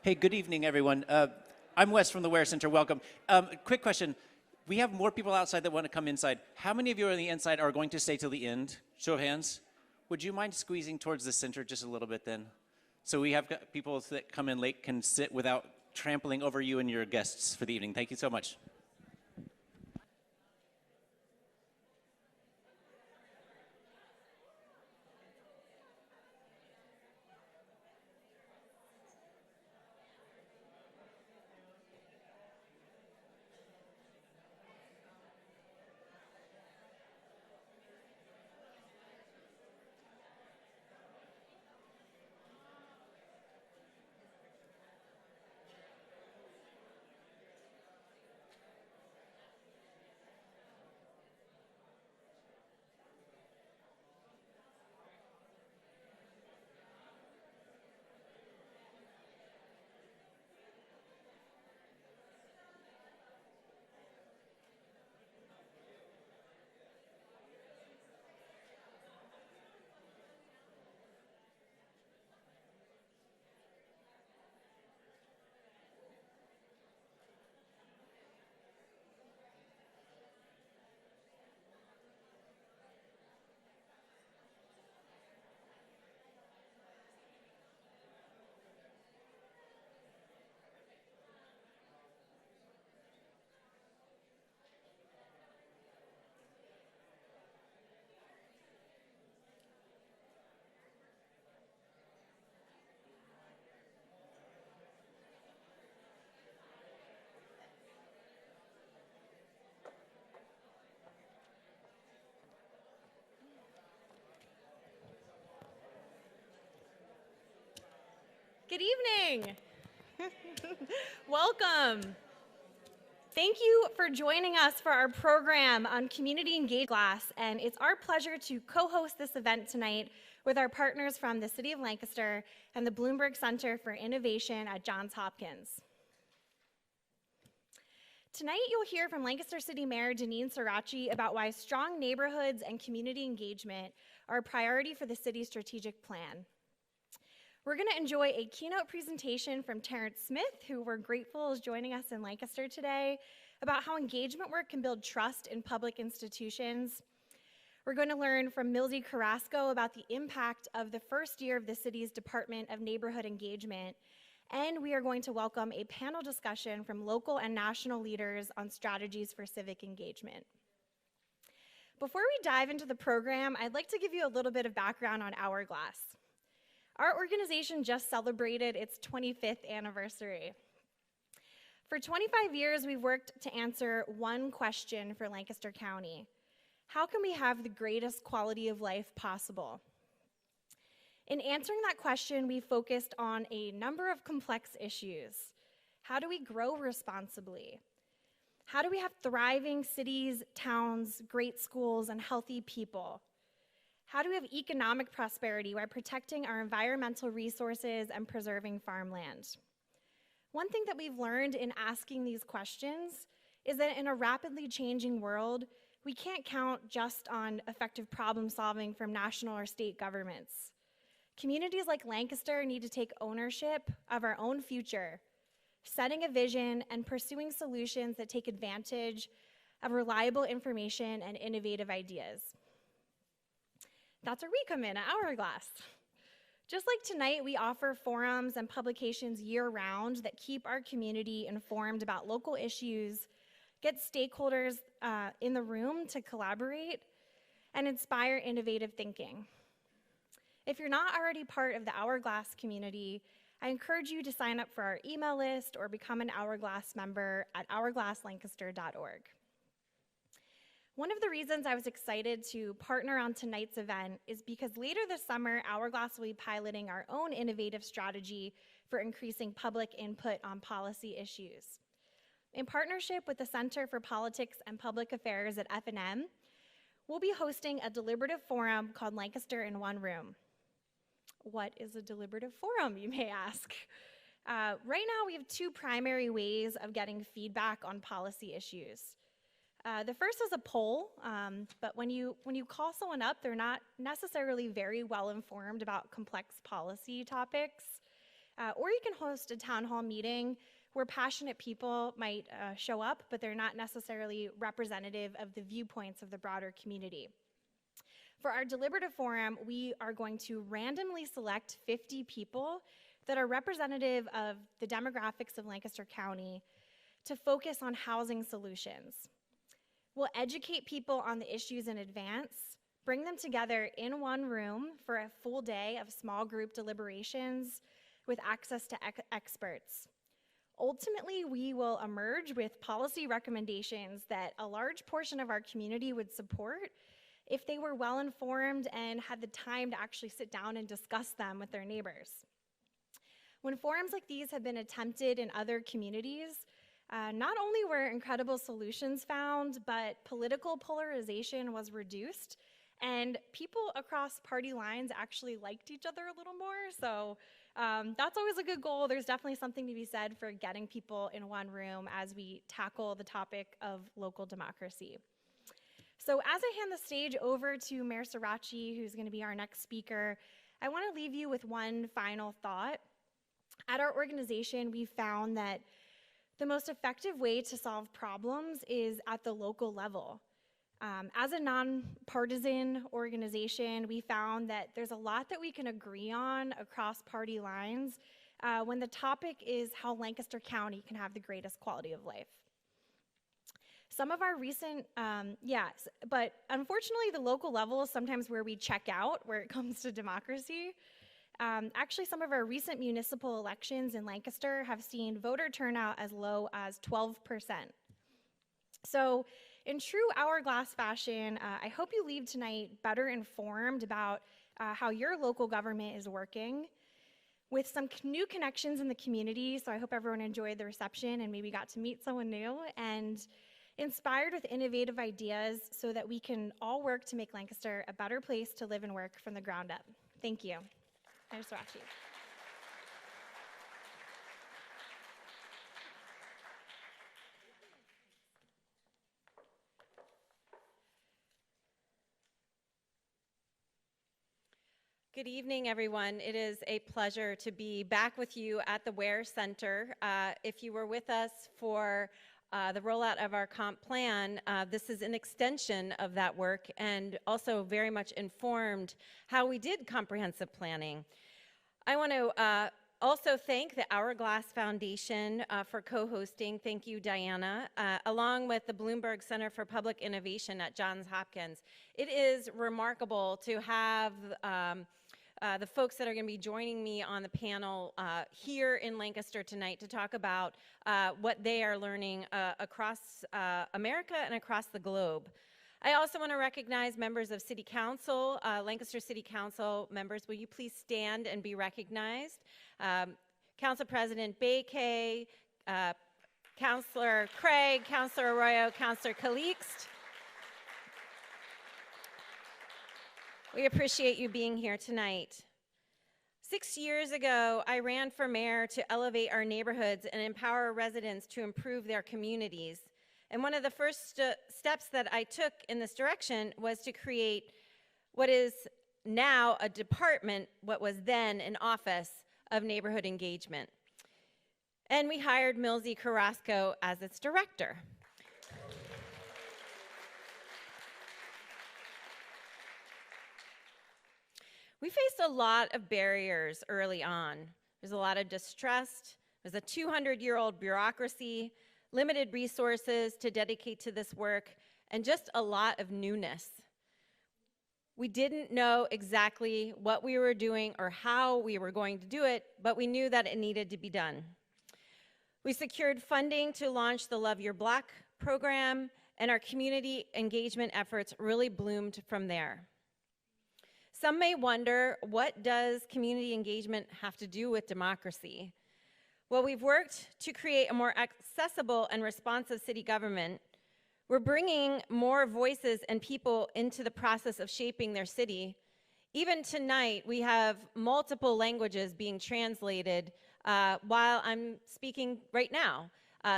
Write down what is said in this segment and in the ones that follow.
Hey, good evening, everyone. I'm Wes from the Wear Center. Welcome. Quick question. We have more people outside that want to come inside. How many of you on the inside are going to stay till the end? Show of hands. Would you mind squeezing towards the center just a little bit then? So we have people that come in late can sit without trampling over you and your guests for the evening. Thank you so much. Good evening. Welcome. Thank you for joining us for our program on community engagement glass, and it's our pleasure to co-host this event tonight with our partners from the City of Lancaster and the Bloomberg Center for Innovation at Johns Hopkins. Tonight you'll hear from Lancaster City Mayor Deneen Sirachi about why strong neighborhoods and community engagement are a priority for the city's strategic plan. We're going to enjoy a keynote presentation from Terrance Smith, who we're grateful is joining us in Lancaster today, about how engagement work can build trust in public institutions. We're going to learn from Milsey Carrasco about the impact of the first year of the city's Department of Neighborhood Engagement, and we are going to welcome a panel discussion from local and national leaders on strategies for civic engagement. Before we dive into the program, I'd like to give you a little bit of background on Hourglass. Our organization just celebrated its 25th anniversary. For 25 years, we've worked to answer one question for Lancaster County. How can we have the greatest quality of life possible? In answering that question, we focused on a number of complex issues. How do we grow responsibly? How do we have thriving cities, towns, great schools, and healthy people? How do we have economic prosperity while protecting our environmental resources and preserving farmland? One thing that we've learned in asking these questions is that in a rapidly changing world, we can't count just on effective problem solving from national or state governments. Communities like Lancaster need to take ownership of our own future, setting a vision and pursuing solutions that take advantage of reliable information and innovative ideas. That's where we come in at Hourglass. Just like tonight, we offer forums and publications year-round that keep our community informed about local issues, get stakeholders in the room to collaborate, and inspire innovative thinking. If you're not already part of the Hourglass community, I encourage you to sign up for our email list or become an Hourglass member at hourglasslancaster.org. One of the reasons I was excited to partner on tonight's event is because later this summer, Hourglass will be piloting our own innovative strategy for increasing public input on policy issues. In partnership with the Center for Politics and Public Affairs at F&M, we'll be hosting a deliberative forum called Lancaster in One Room. What is a deliberative forum, you may ask? Right now, we have two primary ways of getting feedback on policy issues. The first is a poll, but when you call someone up, they're not necessarily very well informed about complex policy topics. Or you can host a town hall meeting where passionate people might show up, but they're not necessarily representative of the viewpoints of the broader community. For our deliberative forum, we are going to randomly select 50 people that are representative of the demographics of Lancaster County to focus on housing solutions. We'll educate people on the issues in advance, bring them together in one room for a full day of small group deliberations with access to experts. Ultimately, we will emerge with policy recommendations that a large portion of our community would support if they were well informed and had the time to actually sit down and discuss them with their neighbors. When forums like these have been attempted in other communities, not only were incredible solutions found, but political polarization was reduced, and people across party lines actually liked each other a little more. So that's always a good goal. There's definitely something to be said for getting people in one room as we tackle the topic of local democracy. So as I hand the stage over to Mayor Sirachi, who's going to be our next speaker, I want to leave you with one final thought. At our organization, we found that the most effective way to solve problems is at the local level. As a nonpartisan organization, we found that there's a lot that we can agree on across party lines when the topic is how Lancaster County can have the greatest quality of life. Some of our recent, but unfortunately the local level is sometimes where we check out where it comes to democracy. Actually, some of our recent municipal elections in Lancaster have seen voter turnout as low as 12%. So in true Hourglass fashion, I hope you leave tonight better informed about how your local government is working, with some new connections in the community. So I hope everyone enjoyed the reception and maybe got to meet someone new, and inspired with innovative ideas so that we can all work to make Lancaster a better place to live and work from the ground up. Thank you. Mayor Sirachi. Good evening, everyone. It is a pleasure to be back with you at the Ware Center. If you were with us for the rollout of our comp plan, this is an extension of that work and also very much informed how we did comprehensive planning. I want to also thank the Hourglass Foundation for co-hosting. Thank you, Diana, along with the Bloomberg Center for Public Innovation at Johns Hopkins. It is remarkable to have the folks that are going to be joining me on the panel here in Lancaster tonight to talk about what they are learning across America and across the globe. I also want to recognize members of City Council, Lancaster City Council members. Will you please stand and be recognized? Council President Bakay, Councilor Craig, Councilor Arroyo, Councilor Calixte. We appreciate you being here tonight. 6 years ago, I ran for mayor to elevate our neighborhoods and empower residents to improve their communities. And one of the first steps that I took in this direction was to create what is now a department, what was then an office of neighborhood engagement. And we hired Milsey Carrasco as its director. We faced a lot of barriers early on. There's a lot of distrust. There's a 200-year-old bureaucracy, limited resources to dedicate to this work, and just a lot of newness. We didn't know exactly what we were doing or how we were going to do it, but we knew that it needed to be done. We secured funding to launch the Love Your Block program, and our community engagement efforts really bloomed from there. Some may wonder, what does community engagement have to do with democracy? Well, we've worked to create a more accessible and responsive city government. We're bringing more voices and people into the process of shaping their city. Even tonight, we have multiple languages being translated while I'm speaking right now.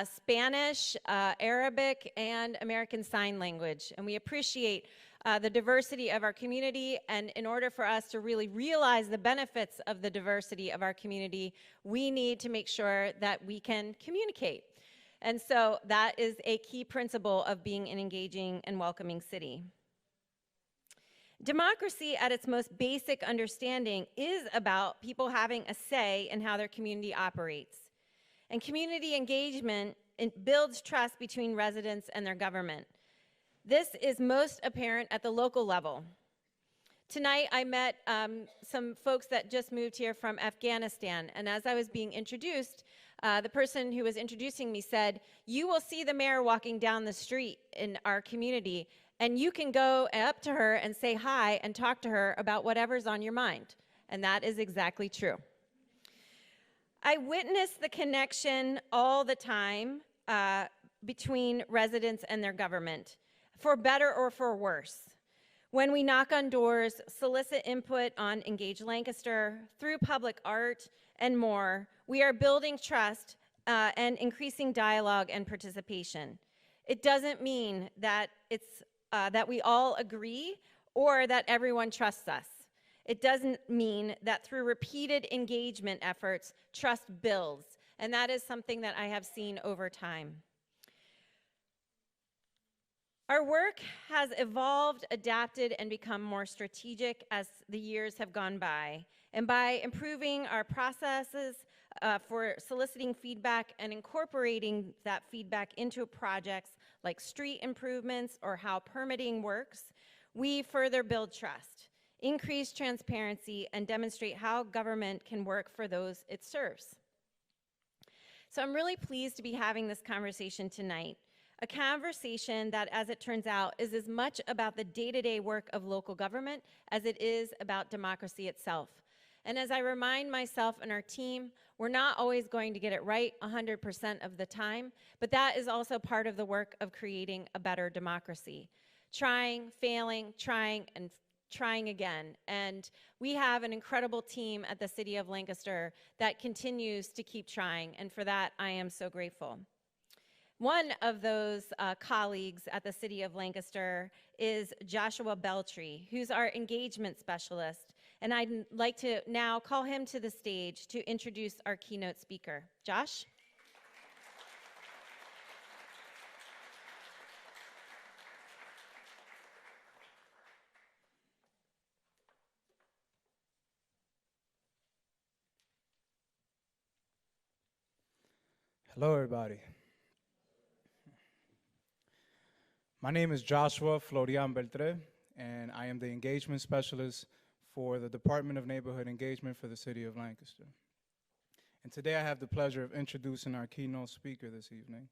Spanish, Arabic, and American Sign Language. And we appreciate the diversity of our community, and in order for us to really realize the benefits of the diversity of our community, we need to make sure that we can communicate. And so that is a key principle of being an engaging and welcoming city. Democracy at its most basic understanding is about people having a say in how their community operates. And community engagement builds trust between residents and their government. This is most apparent at the local level. Tonight I met some folks that just moved here from Afghanistan, and as I was being introduced, the person who was introducing me said, "You will see the mayor walking down the street in our community, and you can go up to her and say hi and talk to her about whatever's on your mind." And that is exactly true. I witness the connection all the time between residents and their government, for better or for worse. When we knock on doors, solicit input on Engage Lancaster, through public art and more, we are building trust and increasing dialogue and participation. It doesn't mean that that we all agree or that everyone trusts us. It doesn't mean that through repeated engagement efforts, trust builds, and that is something that I have seen over time. Our work has evolved, adapted, and become more strategic as the years have gone by. And by improving our processes for soliciting feedback and incorporating that feedback into projects like street improvements or how permitting works, we further build trust, increase transparency, and demonstrate how government can work for those it serves. So I'm really pleased to be having this conversation tonight. A conversation that, as it turns out, is as much about the day-to-day work of local government as it is about democracy itself. And as I remind myself and our team, we're not always going to get it right 100% of the time, but that is also part of the work of creating a better democracy. Trying, failing, trying, and trying again. And we have an incredible team at the City of Lancaster that continues to keep trying, and for that, I am so grateful. One of those colleagues at the City of Lancaster is Joshua Beltry, who's our engagement specialist. And I'd like to now call him to the stage to introduce our keynote speaker. Josh? Hello, everybody. My name is Joshua Florian Beltre, and I am the engagement specialist for the Department of Neighborhood Engagement for the City of Lancaster. And today I have the pleasure of introducing our keynote speaker this evening.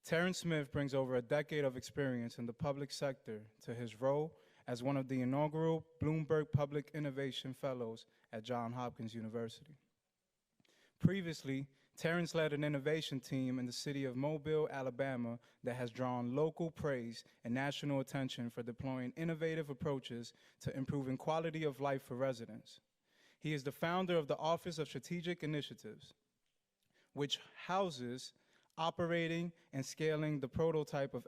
Terrance Smith brings over a decade of experience in the public sector to his role as one of the inaugural Bloomberg Public Innovation Fellows at Johns Hopkins University. Previously, Terrance led an innovation team in the city of Mobile, Alabama, that has drawn local praise and national attention for deploying innovative approaches to improving quality of life for residents. He is the founder of the Office of Strategic Initiatives, which houses operating and scaling the prototype of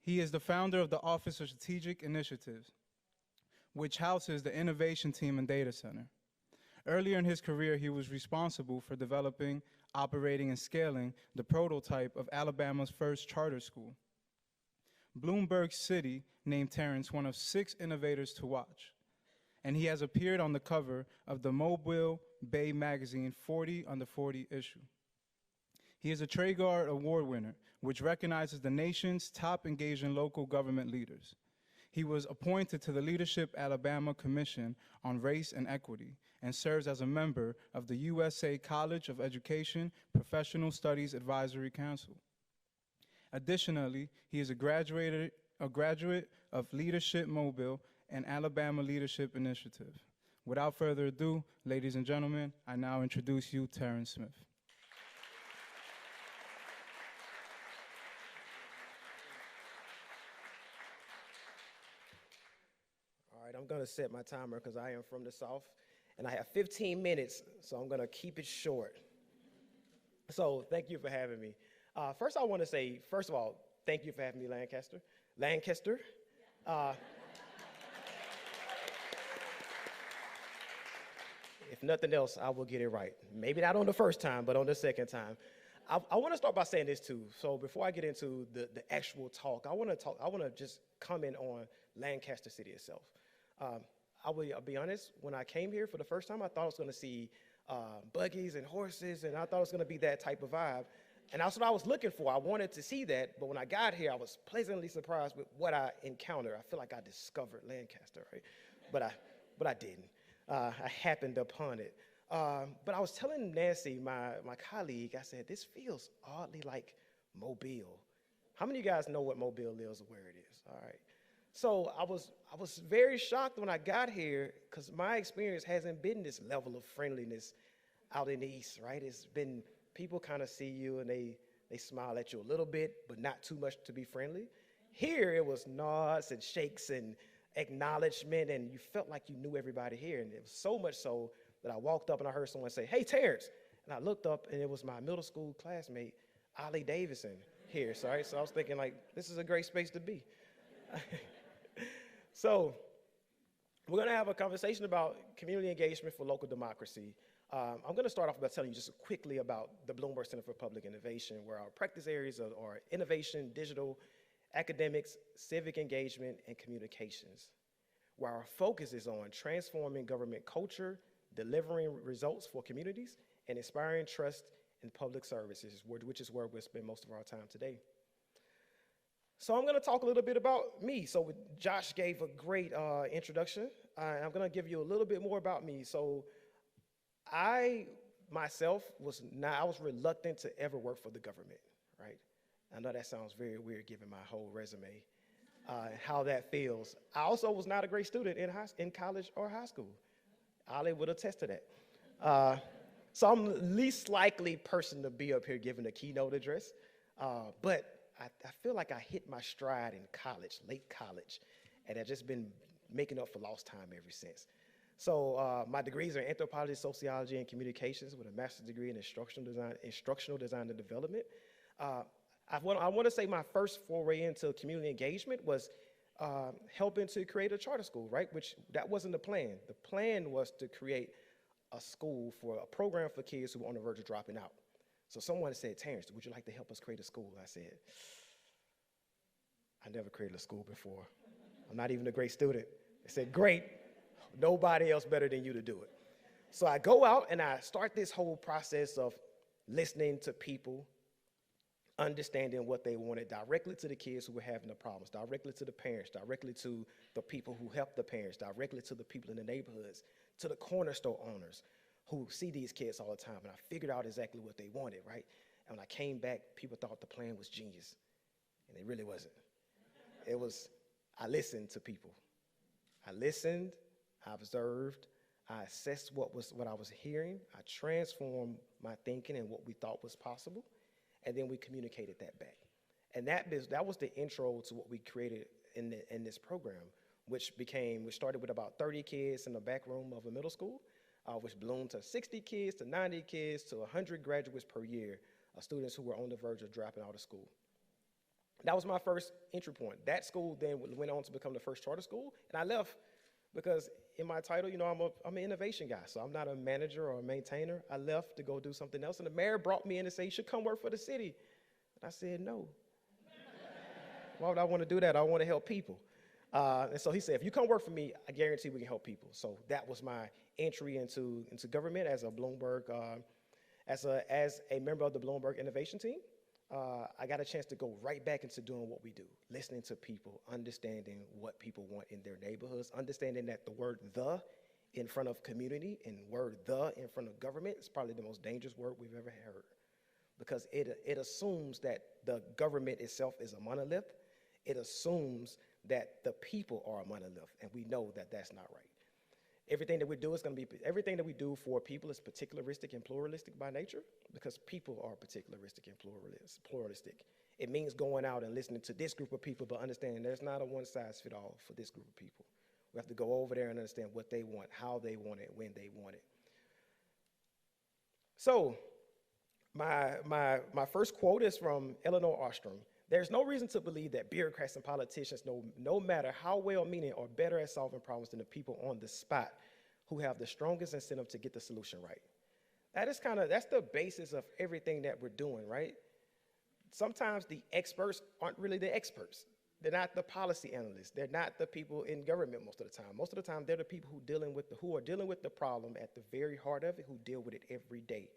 He is the founder of the Office of Strategic Initiatives, which houses the innovation team and data center. Earlier in his career, he was responsible for developing, operating, and scaling the prototype of Alabama's first charter school. Bloomberg City named Terrance one of 6 innovators to watch, and he has appeared on the cover of the Mobile Bay magazine 40 Under 40 issue. He is a Traeger Award winner, which recognizes the nation's top engaging local government leaders. He was appointed to the Leadership Alabama Commission on Race and Equity and serves as a member of the USA College of Education Professional Studies Advisory Council. Additionally, he is a graduate of Leadership Mobile and Alabama Leadership Initiative. Without further ado, ladies and gentlemen, I now introduce you Terrance Smith. All right, I'm going to set my timer because I am from the South, and I have 15 minutes, so I'm going to keep it short. So thank you for having me. First, I want to say, first of all, thank you for having me, Lancaster. Lancaster. If nothing else, I will get it right. Maybe not on the first time, but on the second time. I want to start by saying this too. So before I get into the actual talk, I want to just comment on Lancaster City itself. I'll be honest, when I came here for the first time, I thought I was going to see buggies and horses, and I thought it was going to be that type of vibe. And that's what I was looking for. I wanted to see that, but when I got here, I was pleasantly surprised with what I encountered. I feel like I discovered Lancaster, right? But I didn't. I happened upon it. But I was telling Nancy, my colleague, I said, this feels oddly like Mobile. How many of you guys know what Mobile is or where it is? All right. So I was very shocked when I got here because my experience hasn't been this level of friendliness out in the East, right? It's been people kind of see you and they smile at you a little bit, but not too much to be friendly. Here it was nods and shakes and acknowledgement, and you felt like you knew everybody here. And it was so much so that I walked up and I heard someone say, "Hey, Terrance." And I looked up and it was my middle school classmate, Ollie Davidson, here. So I was thinking, like, this is a great space to be. So we're going to have a conversation about community engagement for local democracy. I'm going to start off by telling you just quickly about the Bloomberg Center for Public Innovation, where our practice areas are innovation, digital, academics, civic engagement, and communications, where our focus is on transforming government culture, delivering results for communities, and inspiring trust in public services, which is where we'll spend most of our time today. So I'm going to talk a little bit about me. So Josh gave a great introduction. I'm going to give you a little bit more about me. So I myself was reluctant to ever work for the government, right? I know that sounds very weird given my whole resume, how that feels. I also was not a great student in college or high school. Ali would attest to that. So I'm the least likely person to be up here giving a keynote address, but I feel like I hit my stride in college, late college, and I've just been making up for lost time ever since. So my degrees are in anthropology, sociology, and communications with a master's degree in instructional design and development. I want to say my first foray into community engagement was helping to create a charter school, right? Which that wasn't the plan. The plan was to create a school for a program for kids who were on the verge of dropping out. So someone said, "Terrance, would you like to help us create a school?" I said, "I never created a school before. I'm not even a great student." They said, "Great, nobody else better than you to do it." So I go out and I start this whole process of listening to people, understanding what they wanted directly to the kids who were having the problems, directly to the parents, directly to the people who help the parents, directly to the people in the neighborhoods, to the corner store owners who see these kids all the time. And I figured out exactly what they wanted, right? And when I came back, people thought the plan was genius, and it really wasn't. It was, I listened to people. I listened, I observed, I assessed what I was hearing, I transformed my thinking and what we thought was possible, and then we communicated that back. And that was the intro to what we created in this program, which started with about 30 kids in the back room of a middle school, which bloomed to 60 kids, to 90 kids, to 100 graduates per year of students who were on the verge of dropping out of school. That was my first entry point. That school then went on to become the first charter school, and I left because in my title, you know, I'm an innovation guy, so I'm not a manager or a maintainer. I left to go do something else, and the mayor brought me in and said, "You should come work for the city." And I said, "No." Why would I want to do that? I want to help people. And so he said, "If you come work for me, I guarantee we can help people." So that was my entry into government as a Bloomberg, as a member of the Bloomberg innovation team. I got a chance to go right back into doing what we do, listening to people, understanding what people want in their neighborhoods, understanding that the word "the" in front of community and word "the" in front of government is probably the most dangerous word we've ever heard, because it assumes that the government itself is a monolith. It assumes that the people are a monolith, and we know that that's not right. Everything that we do for people is particularistic and pluralistic by nature, because people are particularistic and pluralistic. It means going out and listening to this group of people, but understanding there's not a one-size-fits-all for this group of people. We have to go over there and understand what they want, how they want it, when they want it. So My first quote is from Eleanor Ostrom. There's no reason to believe that bureaucrats and politicians, no matter how well-meaning, are better at solving problems than the people on the spot who have the strongest incentive to get the solution right. That's the basis of everything that we're doing, right? Sometimes the experts aren't really the experts. They're not the policy analysts. They're not the people in government most of the time. Most of the time, they're the people who are dealing with the problem at the very heart of it, who deal with it every day.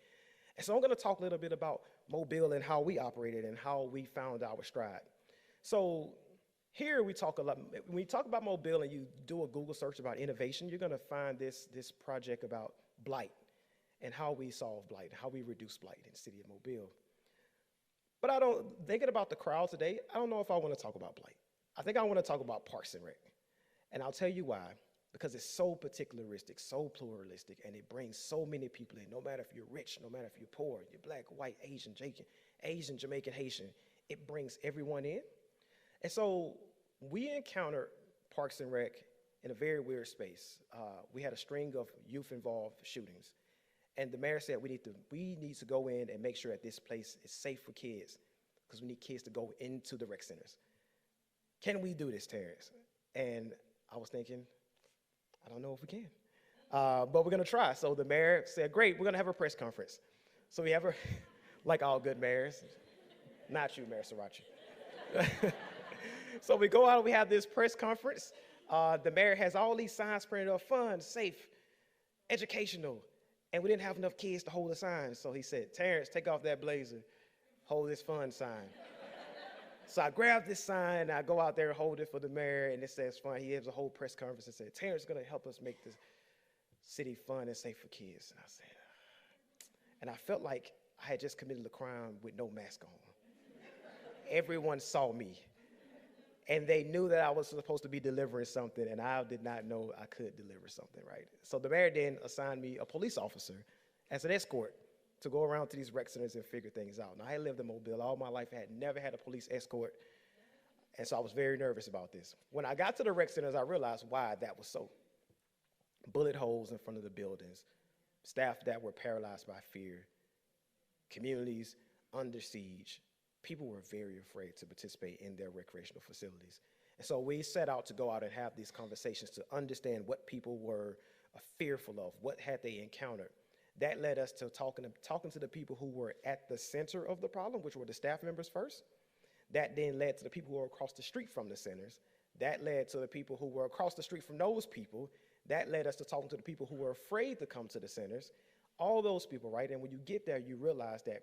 And so I'm going to talk a little bit about Mobile and how we operated and how we found our stride. So here we talk a lot. When you talk about Mobile and you do a Google search about innovation, you're going to find this project about blight and how we solve blight, how we reduce blight in the city of Mobile. But thinking about the crowd today, I don't know if I want to talk about blight. I think I want to talk about Parks and Rec. And I'll tell you why. Because it's so particularistic, so pluralistic, and it brings so many people in, no matter if you're rich, no matter if you're poor, you're black, white, Asian, Jamaican, Haitian, it brings everyone in. And so we encountered Parks and Rec in a very weird space. We had a string of youth-involved shootings. And the mayor said we need to go in and make sure that this place is safe for kids, because we need kids to go into the rec centers. Can we do this, Terrance? And I was thinking, I don't know if we can, but we're going to try. So the mayor said, great, we're going to have a press conference. So we have like all good mayors, not you, Mayor Sriracha. So we go out and we have this press conference. The mayor has all these signs printed up, fun, safe, educational, and we didn't have enough kids to hold the signs. So he said, Terrance, take off that blazer, hold this fun sign. So I grabbed this sign, and I go out there and hold it for the mayor, and it says fun. He gives a whole press conference and said, Terrance is going to help us make this city fun and safe for kids. And I said, and I felt like I had just committed a crime with no mask on. Everyone saw me, and they knew that I was supposed to be delivering something, and I did not know I could deliver something, right? So the mayor then assigned me a police officer as an escort to go around to these rec centers and figure things out. Now, I had lived in Mobile all my life. I had never had a police escort, and so I was very nervous about this. When I got to the rec centers, I realized why that was so. Bullet holes in front of the buildings, staff that were paralyzed by fear, communities under siege. People were very afraid to participate in their recreational facilities. And so we set out to go out and have these conversations to understand what people were fearful of, what had they encountered. That led us to talking to the people who were at the center of the problem, which were the staff members first. That then led to the people who were across the street from the centers. That led to the people who were across the street from those people. That led us to talking to the people who were afraid to come to the centers. All those people, right? And when you get there, you realize that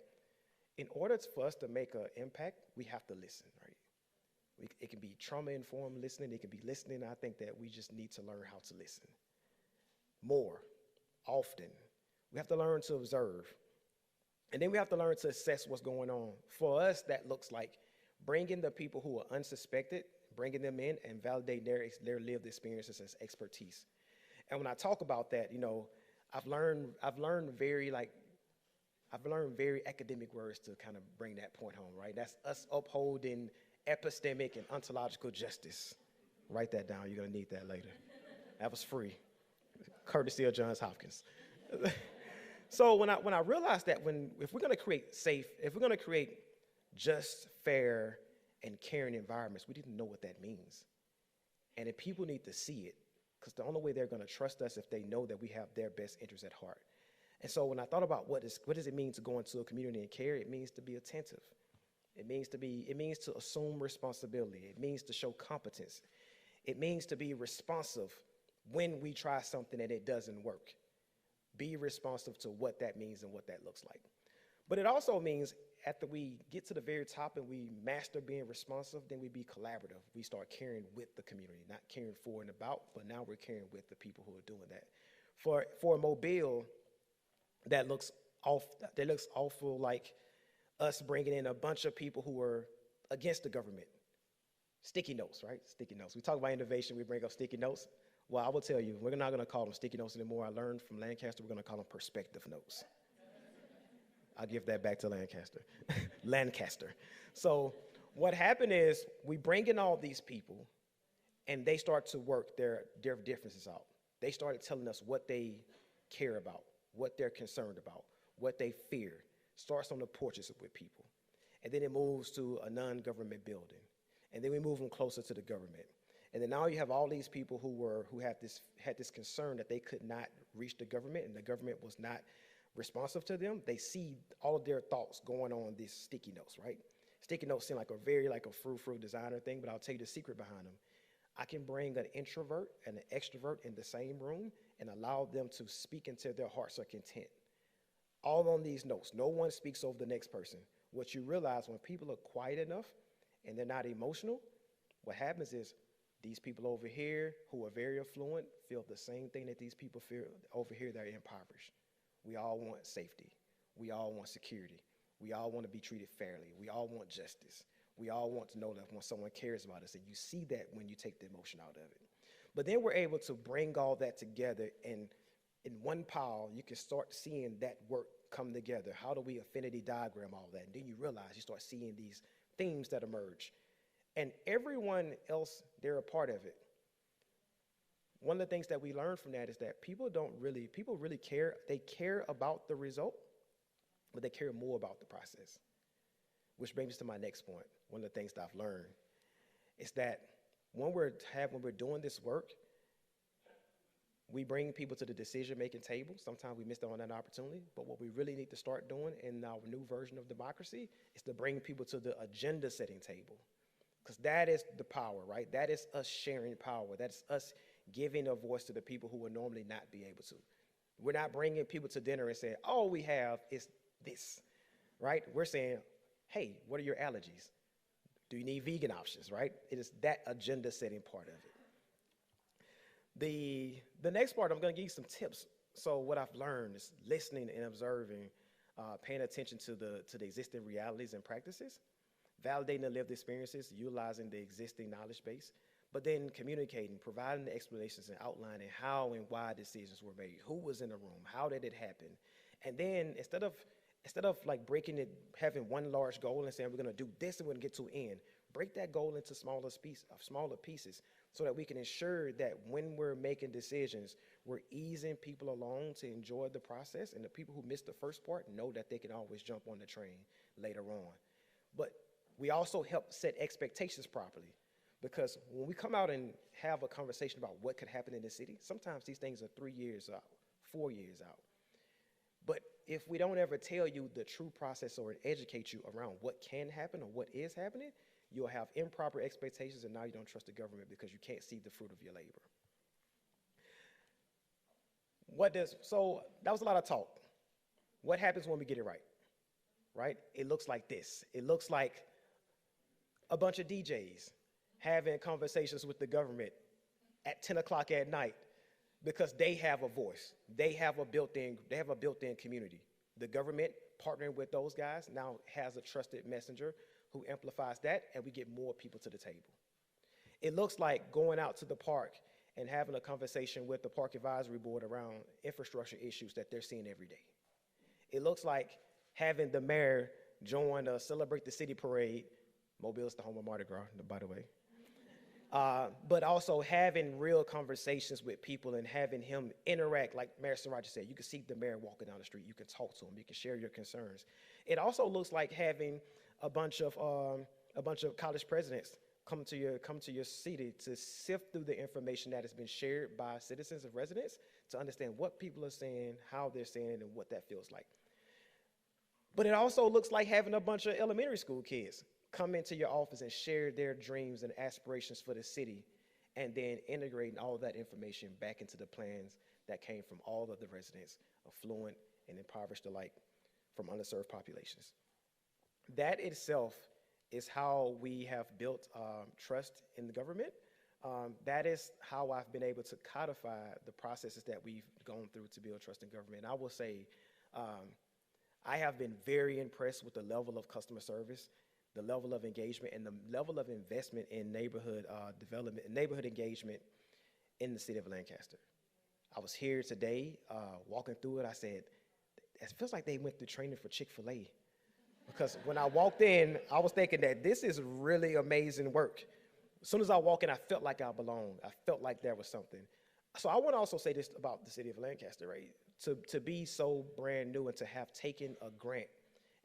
in order for us to make an impact, we have to listen, right? It can be trauma-informed listening. It can be listening. I think that we just need to learn how to listen more, often. We have to learn to observe. And then we have to learn to assess what's going on. For us, that looks like bringing the people who are unsuspected, bringing them in and validating their lived experiences as expertise. And when I talk about that, you know, I've learned very academic words to kind of bring that point home, right? That's us upholding epistemic and ontological justice. Write that down. You're going to need that later. That was free, courtesy of Johns Hopkins. So when I realized that if we're going to create safe, if we're going to create just, fair, and caring environments, we need to know what that means. And if people need to see it, because the only way they're going to trust us if they know that we have their best interests at heart. And so when I thought about what does it mean to go into a community and care, it means to be attentive. It means to assume responsibility. It means to show competence. It means to be responsive when we try something and it doesn't work. Be responsive to what that means and what that looks like. But it also means after we get to the very top and we master being responsive, then we be collaborative. We start caring with the community, not caring for and about, but now we're caring with the people who are doing that. For Mobile, that looks awful like us bringing in a bunch of people who are against the government. Sticky notes, right? Sticky notes. We talk about innovation, we bring up sticky notes. Well, I will tell you, we're not going to call them sticky notes anymore. I learned from Lancaster, we're going to call them perspective notes. I'll give that back to Lancaster. Lancaster. So what happened is we bring in all these people, and they start to work their differences out. They started telling us what they care about, what they're concerned about, what they fear. starts on the porches with people. And then it moves to a non-government building. And then we move them closer to the government. And then now you have all these people who had this concern that they could not reach the government and the government was not responsive to them. They see all of their thoughts going on these sticky notes, right? Sticky notes seem like a very frou-frou designer thing, but I'll tell you the secret behind them. I can bring an introvert and an extrovert in the same room and allow them to speak until their hearts are content. All on these notes. No one speaks over the next person. What you realize when people are quiet enough and they're not emotional, what happens is these people over here who are very affluent feel the same thing that these people feel over here that are impoverished. We all want safety. We all want security. We all want to be treated fairly. We all want justice. We all want to know that when someone cares about us, and you see that when you take the emotion out of it. But then we're able to bring all that together, and in one pile, you can start seeing that work come together. How do we affinity diagram all that? And then you realize you start seeing these themes that emerge. And everyone else, they're a part of it. One of the things that we learned from that is that people really care. They care about the result, but they care more about the process. Which brings us to my next point. One of the things that I've learned is that when we're doing this work, we bring people to the decision-making table. Sometimes we miss out on that opportunity, but what we really need to start doing in our new version of democracy is to bring people to the agenda-setting table. Because that is the power, right? That is us sharing power. That's us giving a voice to the people who would normally not be able to. We're not bringing people to dinner and saying, all we have is this, right? We're saying, hey, what are your allergies? Do you need vegan options, right? It is that agenda-setting part of it. The next part, I'm going to give you some tips. So what I've learned is listening and observing, paying attention to the existing realities and practices, validating the lived experiences, utilizing the existing knowledge base, but then communicating, providing the explanations and outlining how and why decisions were made, who was in the room, how did it happen, and then instead of like breaking it, having one large goal and saying we're going to do this and we're going to get to an end, break that goal into smaller pieces so that we can ensure that when we're making decisions, we're easing people along to enjoy the process, and the people who missed the first part know that they can always jump on the train later on. But we also help set expectations properly, because when we come out and have a conversation about what could happen in the city, sometimes these things are 3 years out, 4 years out. But if we don't ever tell you the true process or educate you around what can happen or what is happening, you'll have improper expectations, and now you don't trust the government because you can't see the fruit of your labor. So that was a lot of talk. What happens when we get it right? Right? It looks like this. It looks like a bunch of DJs having conversations with the government at 10 o'clock at night because they have a voice. They have a built-in community. The government partnering with those guys now has a trusted messenger who amplifies that, and we get more people to the table. It looks like going out to the park and having a conversation with the park advisory board around infrastructure issues that they're seeing every day. It looks like having the mayor join a Celebrate the City parade. Mobile's the home of Mardi Gras, by the way. But also having real conversations with people and having him interact, like Mayor Sriracha said. You can see the mayor walking down the street. You can talk to him. You can share your concerns. It also looks like having a bunch of college presidents come to your city to sift through the information that has been shared by citizens and residents to understand what people are saying, how they're saying it, and what that feels like. But it also looks like having a bunch of elementary school kids come into your office and share their dreams and aspirations for the city, and then integrating all of that information back into the plans that came from all of the residents, affluent and impoverished alike, from underserved populations. That itself is how we have built trust in the government. That is how I've been able to codify the processes that we've gone through to build trust in government. And I will say, I have been very impressed with the level of customer service, the level of engagement, and the level of investment in neighborhood development, neighborhood engagement in the city of Lancaster. I was here today, walking through it. I said, it feels like they went through training for Chick-fil-A. Because when I walked in, I was thinking that this is really amazing work. As soon as I walked in, I felt like I belonged. I felt like there was something. So I want to also say this about the city of Lancaster, right? To be so brand new and to have taken a grant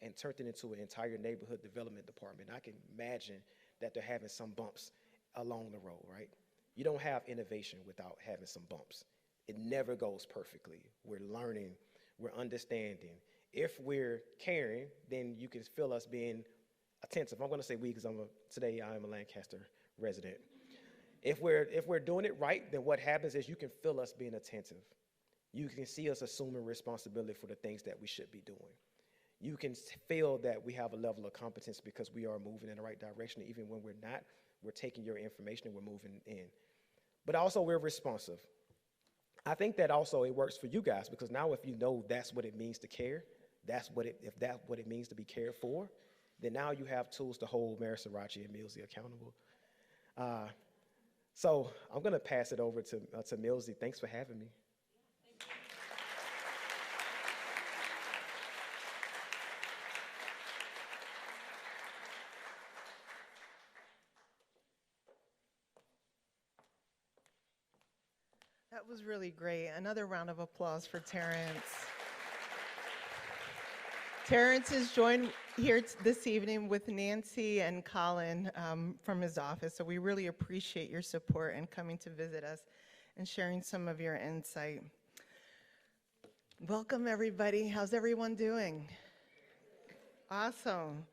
and turned it into an entire neighborhood development department. I can imagine that they're having some bumps along the road, right? You don't have innovation without having some bumps. It never goes perfectly. We're learning, we're understanding. If we're caring, then you can feel us being attentive. I'm going to say we because today I am a Lancaster resident. If we're doing it right, then what happens is you can feel us being attentive. You can see us assuming responsibility for the things that we should be doing. You can feel that we have a level of competence because we are moving in the right direction. Even when we're not, we're taking your information and we're moving in. But also we're responsive. I think that also it works for you guys because now if you know that's what it means to care, if that's what it means to be cared for, then now you have tools to hold Mayor Sirachi and Millsy accountable. So I'm going to pass it over to Millsy. Thanks for having me. That was really great. Another round of applause for Terrance. Terrance is joined here this evening with Nancy and Colin from his office, so we really appreciate your support and coming to visit us and sharing some of your insight. Welcome, everybody. How's everyone doing? Awesome.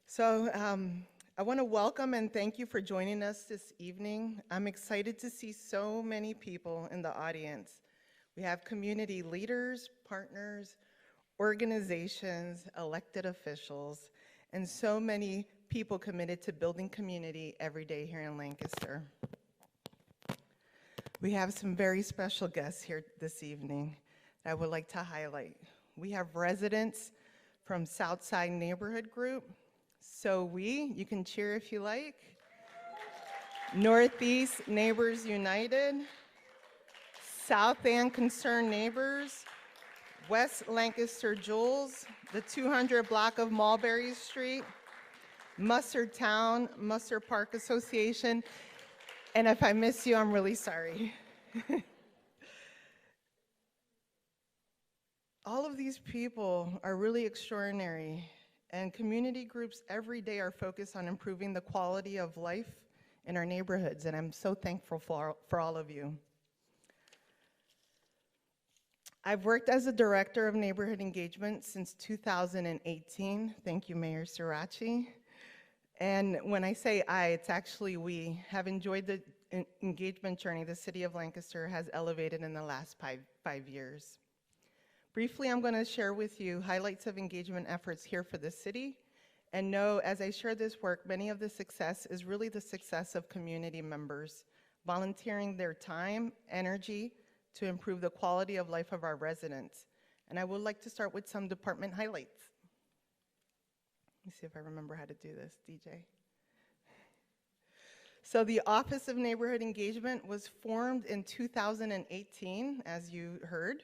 So I want to welcome and thank you for joining us this evening. I'm excited to see so many people in the audience. We have community leaders, partners, organizations, elected officials, and so many people committed to building community every day here in Lancaster. We have some very special guests here this evening that I would like to highlight. We have residents from Southside Neighborhood Group, you can cheer if you like. Northeast Neighbors United, South End Concerned Neighbors, West Lancaster Jules, the 200 block of Mulberry Street, Mustard Town, Mustard Park Association, and if I miss you, I'm really sorry. All of these people are really extraordinary, and community groups every day are focused on improving the quality of life in our neighborhoods, and I'm so thankful for all of you. I've worked as a director of neighborhood engagement since 2018. Thank you, Mayor Sirachi. And when I say I, it's actually we have enjoyed the engagement journey the City of Lancaster has elevated in the last five years. Briefly, I'm going to share with you highlights of engagement efforts here for the city. And know, as I share this work, many of the success is really the success of community members, volunteering their time, energy, to improve the quality of life of our residents. And I would like to start with some department highlights. Let me see if I remember how to do this, DJ. So the Office of Neighborhood Engagement was formed in 2018, as you heard.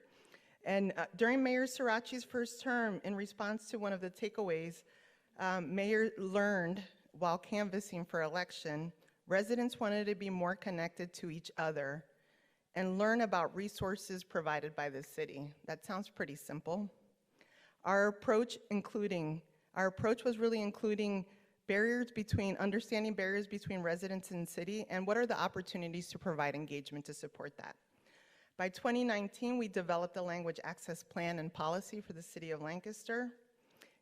And during Mayor Sirachi's first term, in response to one of the takeaways, Mayor learned while canvassing for election, residents wanted to be more connected to each other and learn about resources provided by the city. That sounds pretty simple. Our approach was really including understanding barriers between residents and city, and what are the opportunities to provide engagement to support that. By 2019, we developed a language access plan and policy for the City of Lancaster.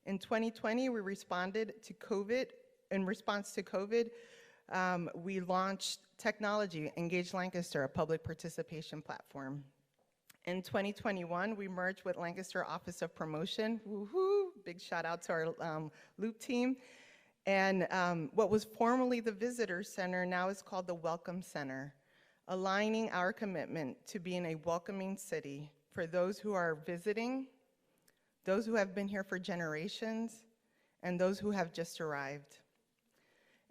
In 2020, we responded to COVID. In response to COVID, we launched technology, Engage Lancaster, a public participation platform. In 2021, we merged with Lancaster Office of Promotion. Woohoo! Big shout out to our Loop team. And what was formerly the Visitor Center now is called the Welcome Center, aligning our commitment to being a welcoming city for those who are visiting, those who have been here for generations, and those who have just arrived.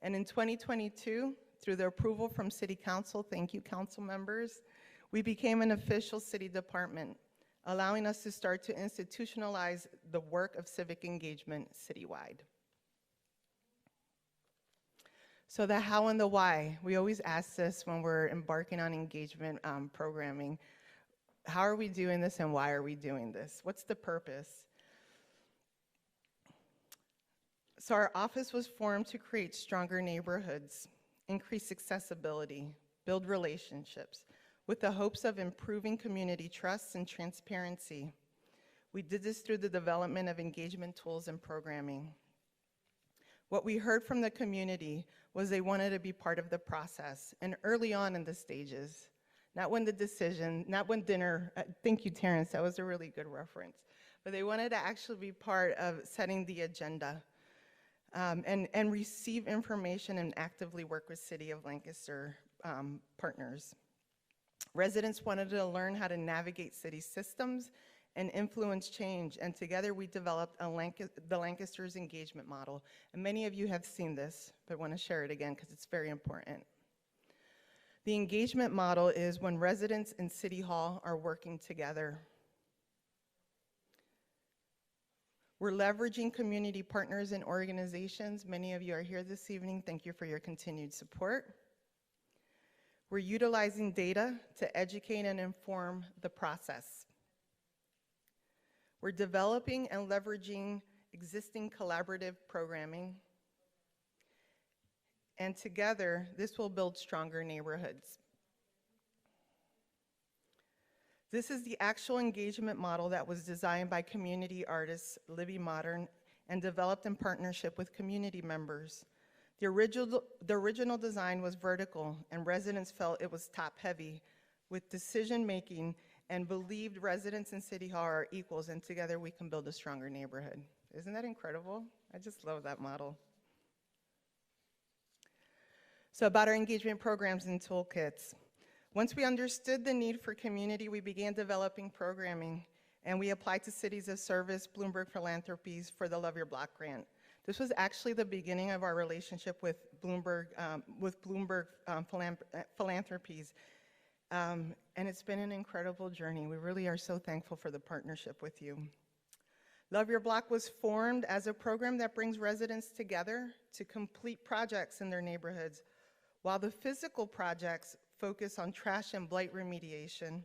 And in 2022, through the approval from City Council, thank you council members, we became an official city department, allowing us to start to institutionalize the work of civic engagement citywide. So the how and the why, we always ask this when we're embarking on engagement programming. How are we doing this and why are we doing this? What's the purpose? So our office was formed to create stronger neighborhoods, increase accessibility, build relationships, with the hopes of improving community trust and transparency. We did this through the development of engagement tools and programming. What we heard from the community was they wanted to be part of the process, and early on in the stages, not when the decision, not when dinner, thank you, Terrance, that was a really good reference, but they wanted to actually be part of setting the agenda and receive information and actively work with City of Lancaster partners. Residents wanted to learn how to navigate city systems and influence change, and together we developed the Lancaster's engagement model. And many of you have seen this, but I want to share it again because it's very important. The engagement model is when residents and City Hall are working together. We're leveraging community partners and organizations. Many of you are here this evening. Thank you for your continued support. We're utilizing data to educate and inform the process. We're developing and leveraging existing collaborative programming. And together, this will build stronger neighborhoods. This is the actual engagement model that was designed by community artist Libby Modern and developed in partnership with community members. The original design was vertical, and residents felt it was top-heavy, with decision-making and believed residents in City Hall are equals, and together we can build a stronger neighborhood. Isn't that incredible? I just love that model. So about our engagement programs and toolkits. Once we understood the need for community, we began developing programming, and we applied to Cities of Service, Bloomberg Philanthropies for the Love Your Block grant. This was actually the beginning of our relationship with Bloomberg Philanthropies, and it's been an incredible journey. We really are so thankful for the partnership with you. Love Your Block was formed as a program that brings residents together to complete projects in their neighborhoods, while the physical projects focus on trash and blight remediation.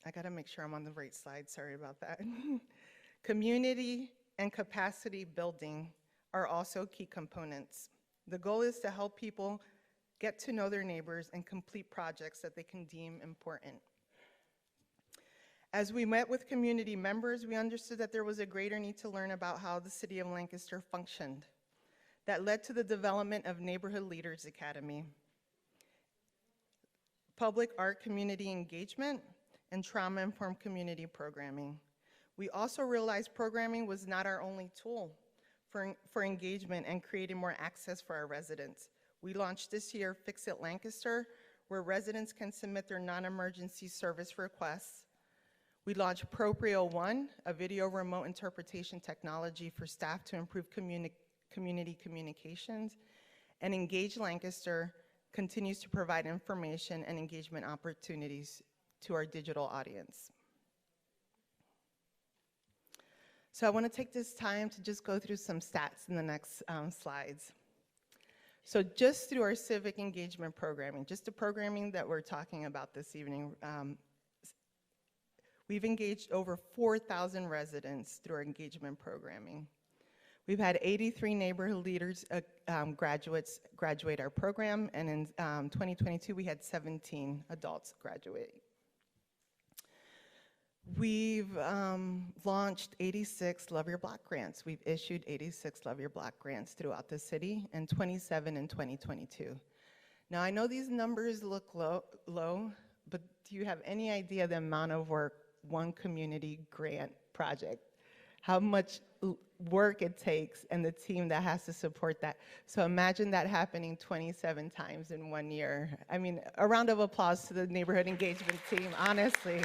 I gotta make sure I'm on the right slide, sorry about that. Community and capacity building are also key components. The goal is to help people get to know their neighbors and complete projects that they can deem important. As we met with community members, we understood that there was a greater need to learn about how the City of Lancaster functioned. That led to the development of Neighborhood Leaders Academy, public art community engagement, and trauma-informed community programming. We also realized programming was not our only tool for engagement and creating more access for our residents. We launched this year Fix It Lancaster, where residents can submit their non-emergency service requests. We launched Proprio One, a video remote interpretation technology for staff to improve community communications, and Engage Lancaster continues to provide information and engagement opportunities to our digital audience. So I want to take this time to just go through some stats in the next slides. So just through our civic engagement programming, just the programming that we're talking about this evening, we've engaged over 4,000 residents through our engagement programming. We've had 83 neighborhood leaders graduates graduate our program, and in 2022 we had 17 adults graduate. We've launched 86 Love Your Block grants. We've issued 86 Love Your Block grants throughout the city, and 27 in 2022. Now I know these numbers look low, but do you have any idea the amount of work one community grant project, how much work it takes and the team that has to support that? So imagine that happening 27 times in 1 year. I mean, a round of applause to the neighborhood engagement team, honestly.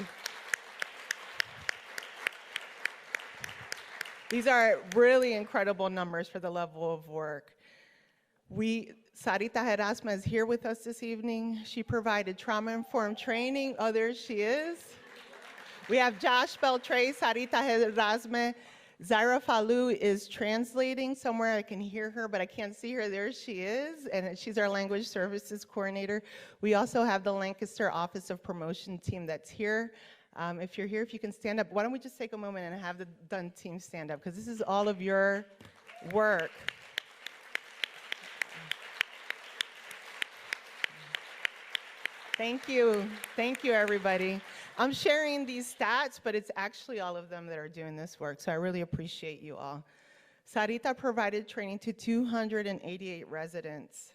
These are really incredible numbers for the level of work. Sarita Herasma is here with us this evening. She provided trauma-informed training. Oh, there she is. We have Josh Beltray, Sarita Herasma. Zaira Falou is translating somewhere. I can hear her, but I can't see her. There she is, and she's our language services coordinator. We also have the Lancaster Office of Promotion team that's here. If you're here, if you can stand up, why don't we just take a moment and have the Dunn team stand up, because this is all of your work. Thank you, everybody. I'm sharing these stats, but it's actually all of them that are doing this work, so I really appreciate you all. Sarita provided training to 288 residents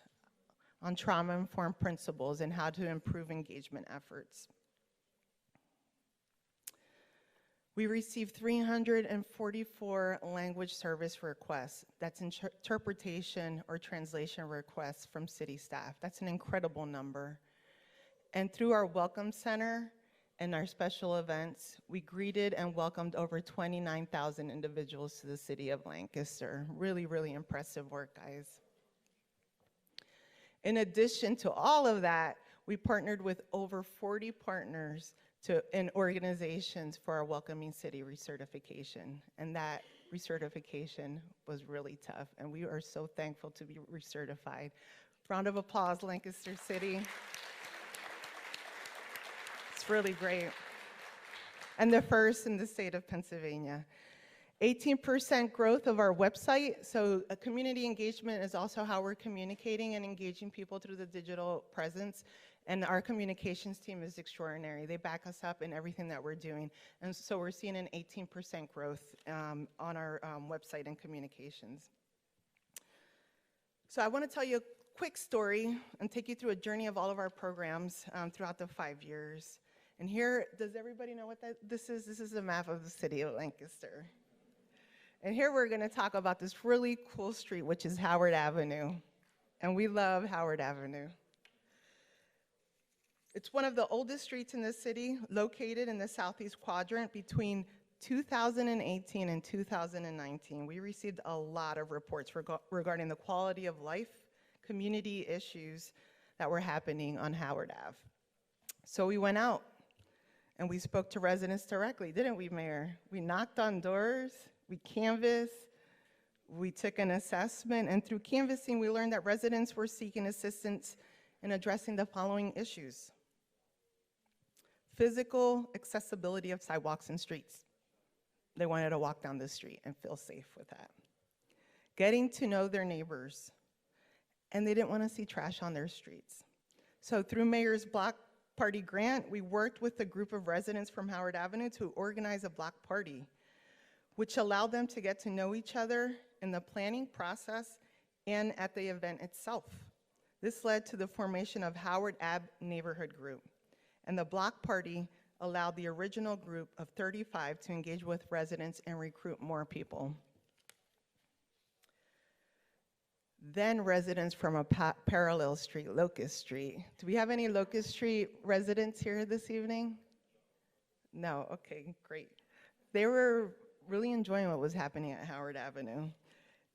on trauma-informed principles and how to improve engagement efforts. We received 344 language service requests. That's interpretation or translation requests from city staff. That's an incredible number. And through our Welcome Center and our special events, we greeted and welcomed over 29,000 individuals to the city of Lancaster. Really, really impressive work, guys. In addition to all of that, we partnered with over 40 partners and organizations for our Welcoming City recertification. And that recertification was really tough, and we are so thankful to be recertified. Round of applause, Lancaster City. It's really great. And the first in the state of Pennsylvania. 18% growth of our website. So community engagement is also how we're communicating and engaging people through the digital presence. And our communications team is extraordinary. They back us up in everything that we're doing. And so we're seeing an 18% growth on our website and communications. So I want to tell you a quick story and take you through a journey of all of our programs throughout the 5 years. And here, does everybody know what this is? This is a map of the city of Lancaster. And here we're going to talk about this really cool street, which is Howard Avenue. And we love Howard Avenue. It's one of the oldest streets in the city, located in the southeast quadrant. Between 2018 and 2019, we received a lot of reports regarding the quality of life, community issues that were happening on Howard Ave. So we went out and we spoke to residents directly, didn't we, Mayor? We knocked on doors, we canvassed, we took an assessment, and through canvassing, we learned that residents were seeking assistance in addressing the following issues: physical accessibility of sidewalks and streets. They wanted to walk down the street and feel safe with that. Getting to know their neighbors, and they didn't want to see trash on their streets. So through Mayor's Block Party grant, we worked with a group of residents from Howard Avenue to organize a block party, which allowed them to get to know each other in the planning process and at the event itself. This led to the formation of Howard Ave Neighborhood Group, and the block party allowed the original group of 35 to engage with residents and recruit more people. Then residents from a parallel street, Locust Street. Do we have any Locust Street residents here this evening? No, okay, great. They were really enjoying what was happening at Howard Avenue,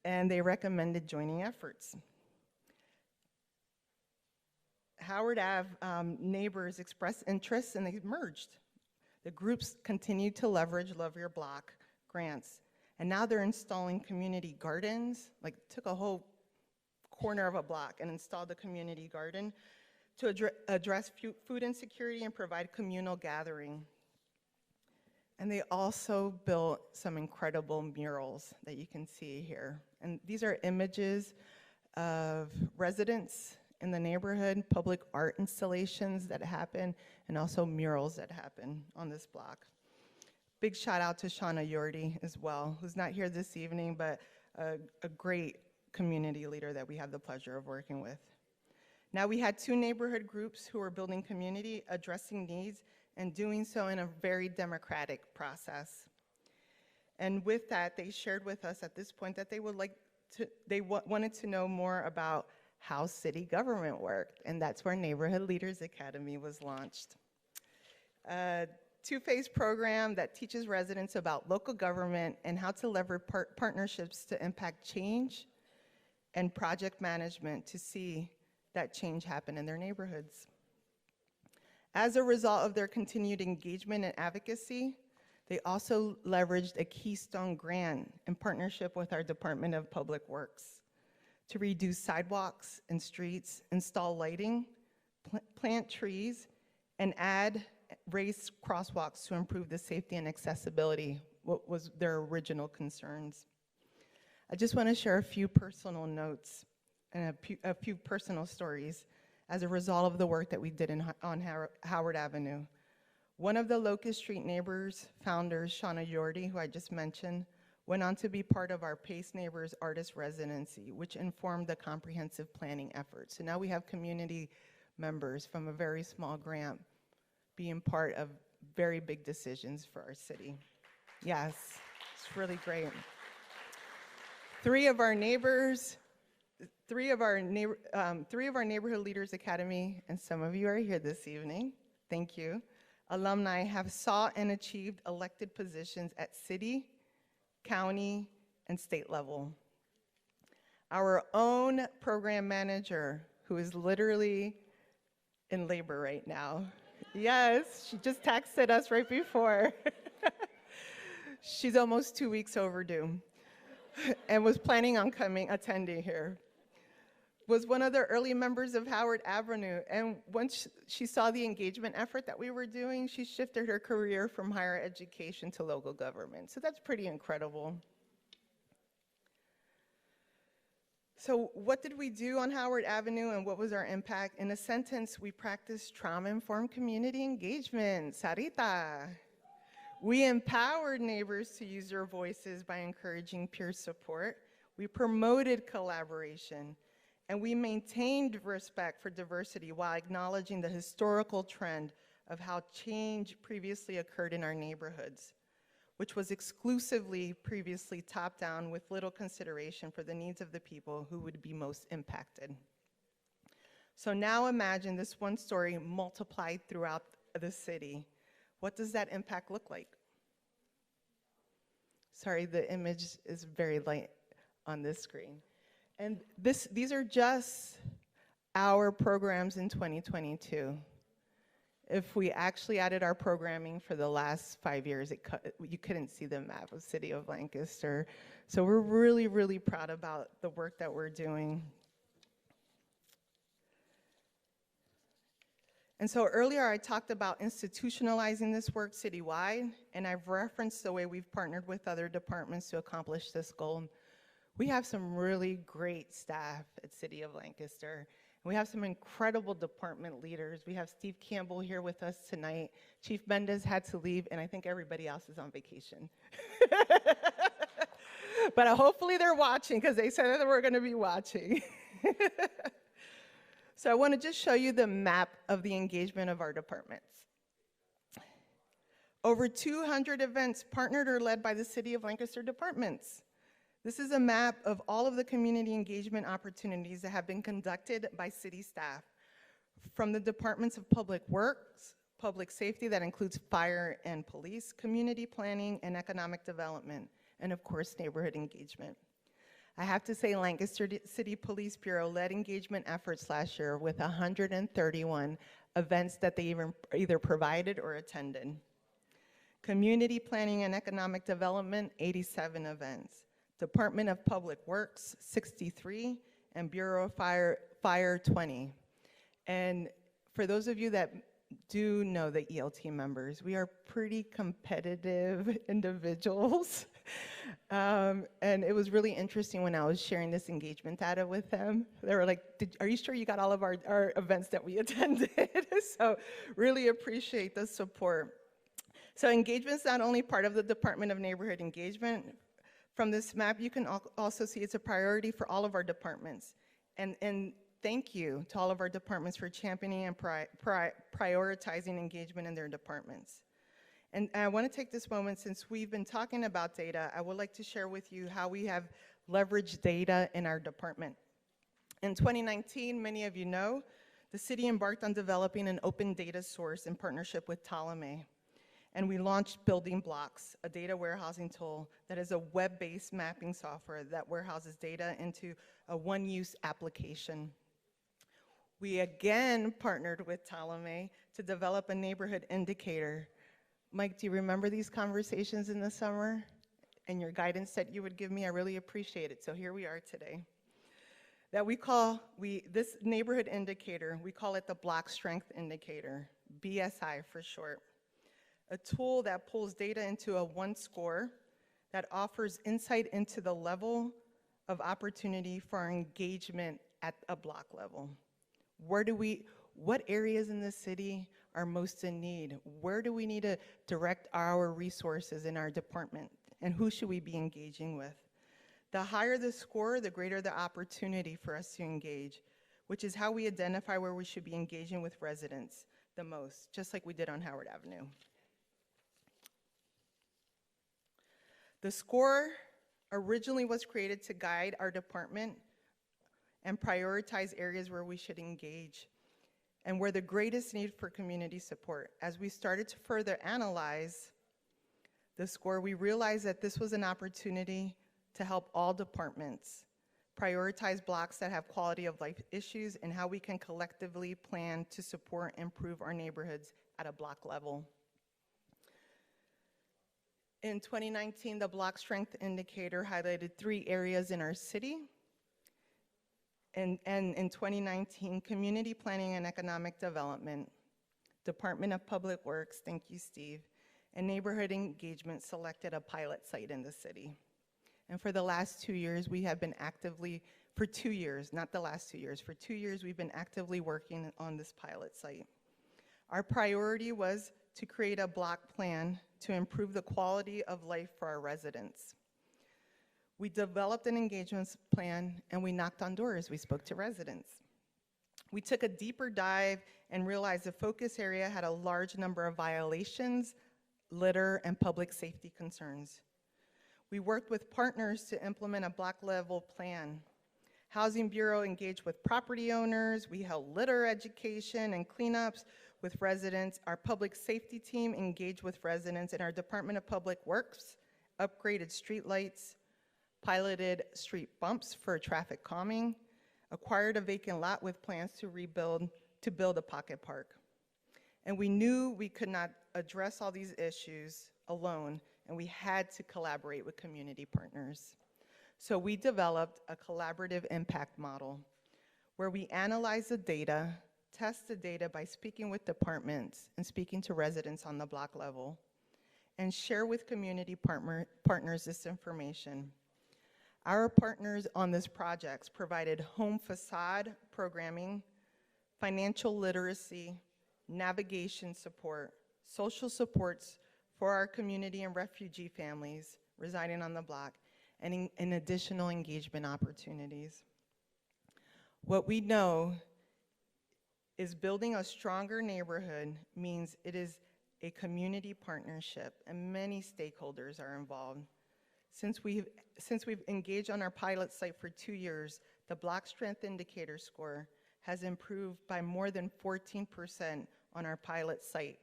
and they recommended joining efforts. Howard Ave neighbors expressed interest and they merged. The groups continued to leverage Love Your Block grants, and now they're installing community gardens, like took a whole corner of a block and installed a community garden to address food insecurity and provide communal gathering. And they also built some incredible murals that you can see here. And these are images of residents in the neighborhood, public art installations that happen, and also murals that happen on this block. Big shout out to Shauna Yordi as well, who's not here this evening, but a great community leader that we have the pleasure of working with. Now, we had 2 neighborhood groups who were building community, addressing needs, and doing so in a very democratic process. And with that, they shared with us at this point that they would wanted to know more about how city government worked, and that's where Neighborhood Leaders Academy was launched. A 2-phase program that teaches residents about local government and how to leverage partnerships to impact change and project management to see that change happen in their neighborhoods. As a result of their continued engagement and advocacy, they also leveraged a Keystone grant in partnership with our Department of Public Works to reduce sidewalks and streets, install lighting, plant trees, and add raised crosswalks to improve the safety and accessibility, what was their original concerns. I just want to share a few personal notes and a few personal stories as a result of the work that we did on Howard Avenue. One of the Locust Street Neighbors founders, Shauna Yordi, who I just mentioned, went on to be part of our Pace Neighbors Artist Residency, which informed the comprehensive planning effort. So now we have community members from a very small grant being part of very big decisions for our city. Yes, it's really great. Three of our neighborhood leaders academy, and some of you are here this evening, thank you, alumni have sought and achieved elected positions at city, county, and state level. Our own program manager, who is literally in labor right now. Yes, she just texted us right before. She's almost 2 weeks overdue and was planning on attending here. Was one of the early members of Howard Avenue, and once she saw the engagement effort that we were doing, she shifted her career from higher education to local government. So that's pretty incredible. So what did we do on Howard Avenue and what was our impact? In a sentence, we practiced trauma-informed community engagement, Sarita. We empowered neighbors to use their voices by encouraging peer support. We promoted collaboration. And we maintained respect for diversity while acknowledging the historical trend of how change previously occurred in our neighborhoods, which was exclusively previously top-down with little consideration for the needs of the people who would be most impacted. So now imagine this one story multiplied throughout the city. What does that impact look like? Sorry, the image is very light on this screen. And these are just our programs in 2022. If we actually added our programming for the last 5 years, you couldn't see the map of City of Lancaster. So we're really, really proud about the work that we're doing. And so earlier I talked about institutionalizing this work citywide, and I've referenced the way we've partnered with other departments to accomplish this goal. We have some really great staff at City of Lancaster. We have some incredible department leaders. We have Steve Campbell here with us tonight. Chief Mendez had to leave, and I think everybody else is on vacation. But hopefully they're watching, because they said that we're gonna be watching. So I wanna just show you the map of the engagement of our departments. Over 200 events partnered or led by the City of Lancaster departments. This is a map of all of the community engagement opportunities that have been conducted by city staff, from the departments of public works, public safety, that includes fire and police, community planning and economic development, and of course, neighborhood engagement. I have to say Lancaster City Police Bureau led engagement efforts last year with 131 events that they either provided or attended. Community planning and economic development, 87 events. Department of Public Works, 63, and Bureau of Fire 20. And for those of you that do know the ELT members, we are pretty competitive individuals. And it was really interesting when I was sharing this engagement data with them. They were like, are you sure you got all of our events that we attended? So really appreciate the support. So engagement is not only part of the Department of Neighborhood Engagement. From this map, you can also see it's a priority for all of our departments. And thank you to all of our departments for championing and prioritizing engagement in their departments. And I want to take this moment, since we've been talking about data, I would like to share with you how we have leveraged data in our department. In 2019, many of you know, the city embarked on developing an open data source in partnership with Ptolemy. And we launched Building Blocks, a data warehousing tool that is a web-based mapping software that warehouses data into a one-use application. We again partnered with Ptolemy to develop a neighborhood indicator. Mike, do you remember these conversations in the summer? And your guidance that you would give me, I really appreciate it. So here we are today. That this neighborhood indicator, we call it the Block Strength Indicator, BSI for short, a tool that pulls data into a one score that offers insight into the level of opportunity for our engagement at a block level. What areas in the city are most in need? Where do we need to direct our resources in our department? And who should we be engaging with? The higher the score, the greater the opportunity for us to engage, which is how we identify where we should be engaging with residents the most, just like we did on Howard Avenue. The score originally was created to guide our department and prioritize areas where we should engage and where the greatest need for community support. As we started to further analyze the score, we realized that this was an opportunity to help all departments prioritize blocks that have quality of life issues and how we can collectively plan to support and improve our neighborhoods at a block level. In 2019, the Block Strength Indicator highlighted 3 areas in our city. And in 2019, Community Planning and Economic Development, Department of Public Works, thank you, Steve, and Neighborhood Engagement selected a pilot site in the city. And for the last 2 years, we have been actively, for 2 years, not the last 2 years, for 2 years, we've been actively working on this pilot site. Our priority was to create a block plan to improve the quality of life for our residents. We developed an engagement plan and we knocked on doors. We spoke to residents. We took a deeper dive and realized the focus area had a large number of violations, litter, and public safety concerns. We worked with partners to implement a block level plan. Housing Bureau engaged with property owners. We held litter education and cleanups with residents. Our public safety team engaged with residents, and our Department of Public Works upgraded street lights, piloted street bumps for traffic calming, acquired a vacant lot with plans to build a pocket park. And we knew we could not address all these issues alone, and we had to collaborate with community partners. So we developed a collaborative impact model where we analyze the data, test the data by speaking with departments and speaking to residents on the block level, and share with community partners this information. Our partners on this project provided home facade programming, financial literacy, navigation support, social supports for our community and refugee families residing on the block, and additional engagement opportunities. What we know is building a stronger neighborhood means it is a community partnership and many stakeholders are involved. Since we've engaged on our pilot site for 2 years, the Block Strength Indicator score has improved by more than 14% on our pilot site.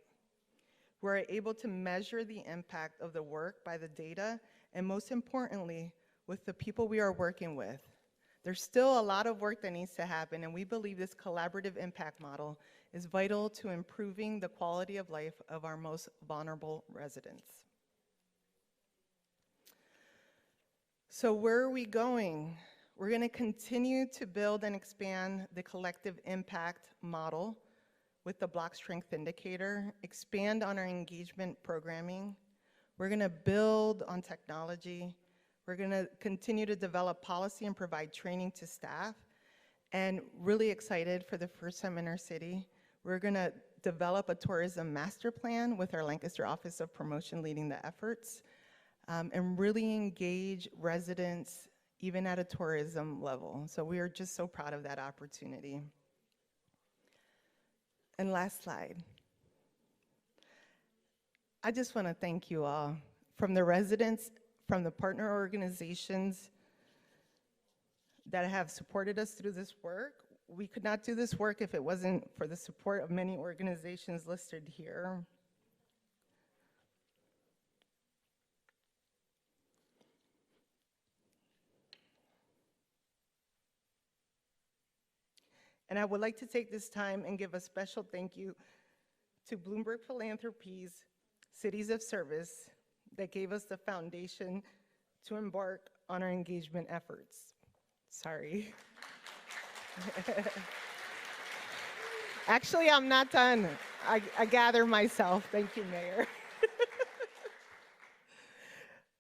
We're able to measure the impact of the work by the data, and most importantly, with the people we are working with. There's still a lot of work that needs to happen, and we believe this collaborative impact model is vital to improving the quality of life of our most vulnerable residents. So where are we going? We're going to continue to build and expand the collective impact model with the Block Strength Indicator, expand on our engagement programming. We're going to build on technology. We're going to continue to develop policy and provide training to staff. And really excited for the first time in our city, we're going to develop a tourism master plan with our Lancaster Office of Promotion leading the efforts, and really engage residents even at a tourism level. So we are just so proud of that opportunity. And last slide. I just want to thank you all, from the residents, from the partner organizations that have supported us through this work. We could not do this work if it wasn't for the support of many organizations listed here. And I would like to take this time and give a special thank you to Bloomberg Philanthropies, Cities of Service, that gave us the foundation to embark on our engagement efforts. Sorry. Actually, I'm not done. I gather myself. Thank you, Mayor.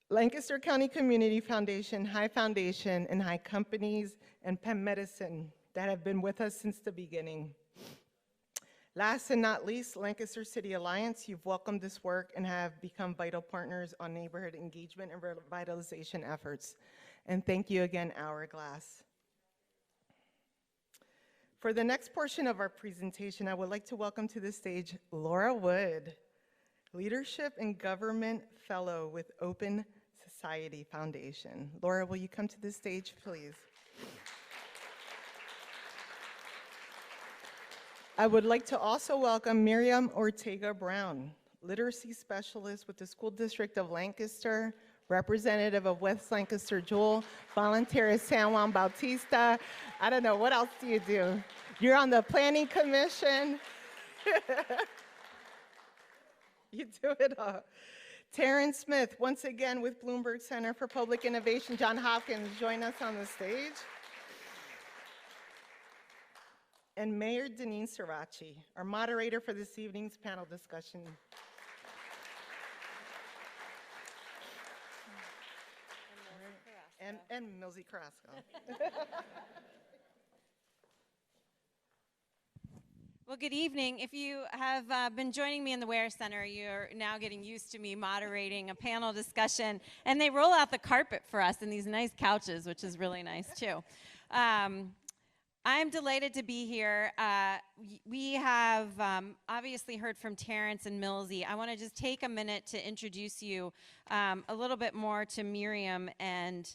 Lancaster County Community Foundation, High Foundation, and High Companies, and Penn Medicine that have been with us since the beginning. Last and not least, Lancaster City Alliance, you've welcomed this work and have become vital partners on neighborhood engagement and revitalization efforts. And thank you again, Hourglass. For the next portion of our presentation, I would like to welcome to the stage Laura Wood, Leadership and Government Fellow with Open Society Foundation. Laura, will you come to the stage, please? I would like to also welcome Miriam Ortega-Brown, Literacy Specialist with the School District of Lancaster, representative of West Lancaster Jewel, volunteer at San Juan Bautista. I don't know, what else do you do? You're on the Planning Commission. You do it all. Terrance Smith, once again with Bloomberg Center for Public Innovation. John Hopkins, join us on the stage. And Mayor Deneen Sirachi, our moderator for this evening's panel discussion. And Milsey Carrasco. Well, good evening. If you have been joining me in the Ware Center, you're now getting used to me moderating a panel discussion. And they roll out the carpet for us in these nice couches, which is really nice, too. I'm delighted to be here. We have obviously heard from Terrance and Milsey. I want to just take a minute to introduce you a little bit more to Miriam and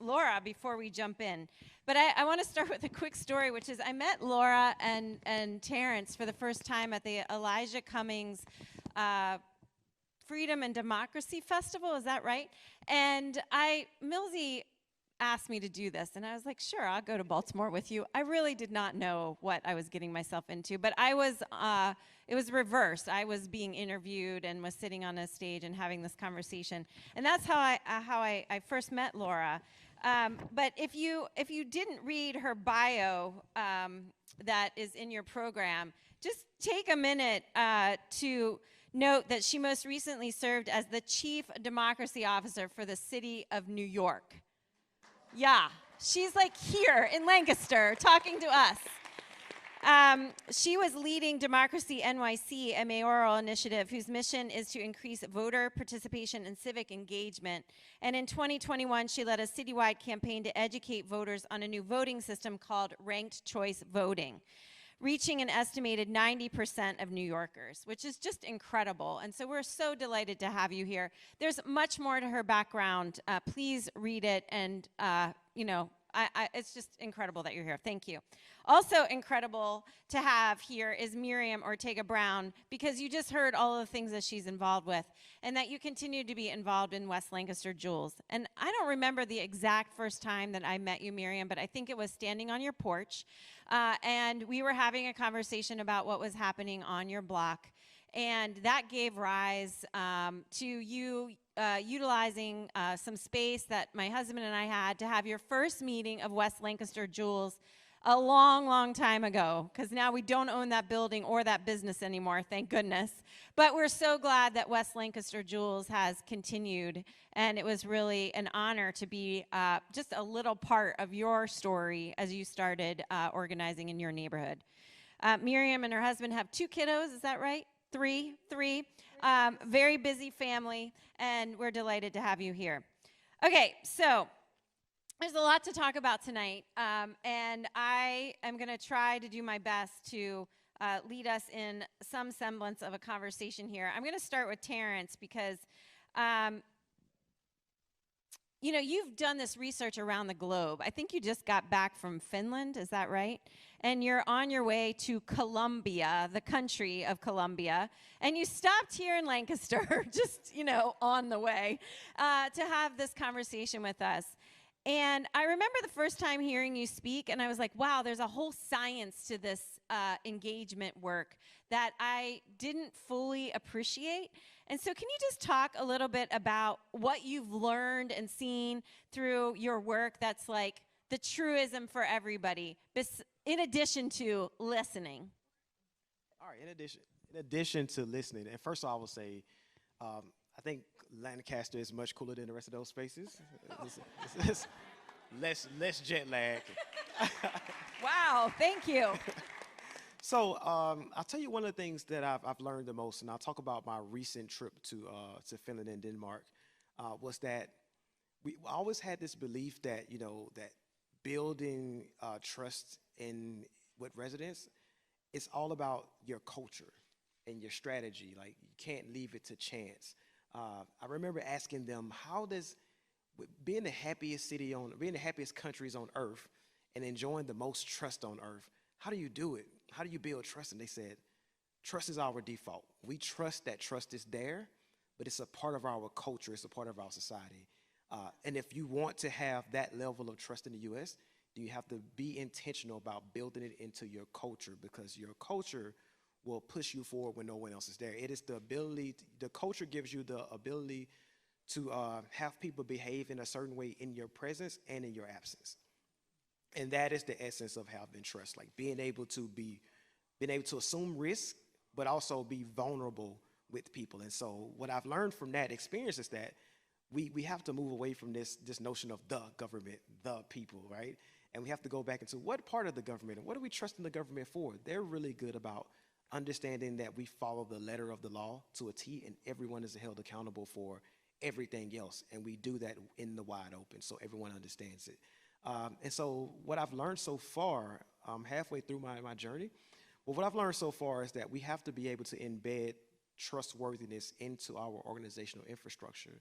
Laura before we jump in. But I want to start with a quick story, which is I met Laura and Terrance for the first time at the Elijah Cummings Freedom and Democracy Festival. Is that right? And Milsey asked me to do this, and I was like, sure, I'll go to Baltimore with you. I really did not know what I was getting myself into, but it was reversed. I was being interviewed and was sitting on a stage and having this conversation, and that's how I first met Laura. But if you didn't read her bio that is in your program, just take a minute to note that she most recently served as the Chief Democracy Officer for the City of New York. Yeah, she's like here in Lancaster talking to us. She was leading Democracy NYC, a mayoral initiative whose mission is to increase voter participation and civic engagement. And in 2021, she led a citywide campaign to educate voters on a new voting system called ranked choice voting, reaching an estimated 90% of New Yorkers, which is just incredible. And so we're so delighted to have you here. There's much more to her background. Please read it, and it's just incredible that you're here. Thank you. Also incredible to have here is Miriam Ortega-Brown, because you just heard all of the things that she's involved with, and that you continue to be involved in West Lancaster Jewels. And I don't remember the exact first time that I met you, Miriam, but I think it was standing on your porch, and we were having a conversation about what was happening on your block, and that gave rise to you utilizing some space that my husband and I had to have your first meeting of West Lancaster Jewels a long, long time ago, because now we don't own that building or that business anymore, thank goodness. But we're so glad that West Lancaster Jewels has continued, and it was really an honor to be just a little part of your story as you started organizing in your neighborhood. Miriam and her husband have 2 kiddos, is that right? Three. Very busy family, and we're delighted to have you here. Okay, so there's a lot to talk about tonight, and I am going to try to do my best to lead us in some semblance of a conversation here. I'm going to start with Terrance because, you've done this research around the globe. I think you just got back from Finland, is that right? And you're on your way to Colombia, the country of Colombia, and you stopped here in Lancaster, just, on the way, to have this conversation with us. And I remember the first time hearing you speak, and I was like, wow, there's a whole science to this engagement work that I didn't fully appreciate. And so can you just talk a little bit about what you've learned and seen through your work that's like the truism for everybody, in addition to listening? All right, in addition to listening, and first of all, I will say, I think Lancaster is much cooler than the rest of those spaces. Less jet lag. Wow, thank you. So I'll tell you one of the things that I've learned the most, and I'll talk about my recent trip to Finland and Denmark, was that we always had this belief that that building trust with residents, it's all about your culture and your strategy. Like, you can't leave it to chance. I remember asking them, how does being the happiest countries on earth and enjoying the most trust on earth, how do you do it? How do you build trust? And they said, trust is our default. We trust that trust is there, but it's a part of our culture. It's a part of our society. And if you want to have that level of trust in the U.S., you have to be intentional about building it into your culture, because your culture will push you forward when no one else is there. It is the ability, the culture gives you the ability to have people behave in a certain way in your presence and in your absence. And that is the essence of having trust, like being able to assume risk, but also be vulnerable with people. And so what I've learned from that experience is that we have to move away from this notion of the government, the people, right? And we have to go back into what part of the government and what are we trusting the government for? They're really good about understanding that we follow the letter of the law to a T, and everyone is held accountable for everything else. And we do that in the wide open so everyone understands it. And so what I've learned so far, halfway through my journey, well, what I've learned so far is that we have to be able to embed trustworthiness into our organizational infrastructure,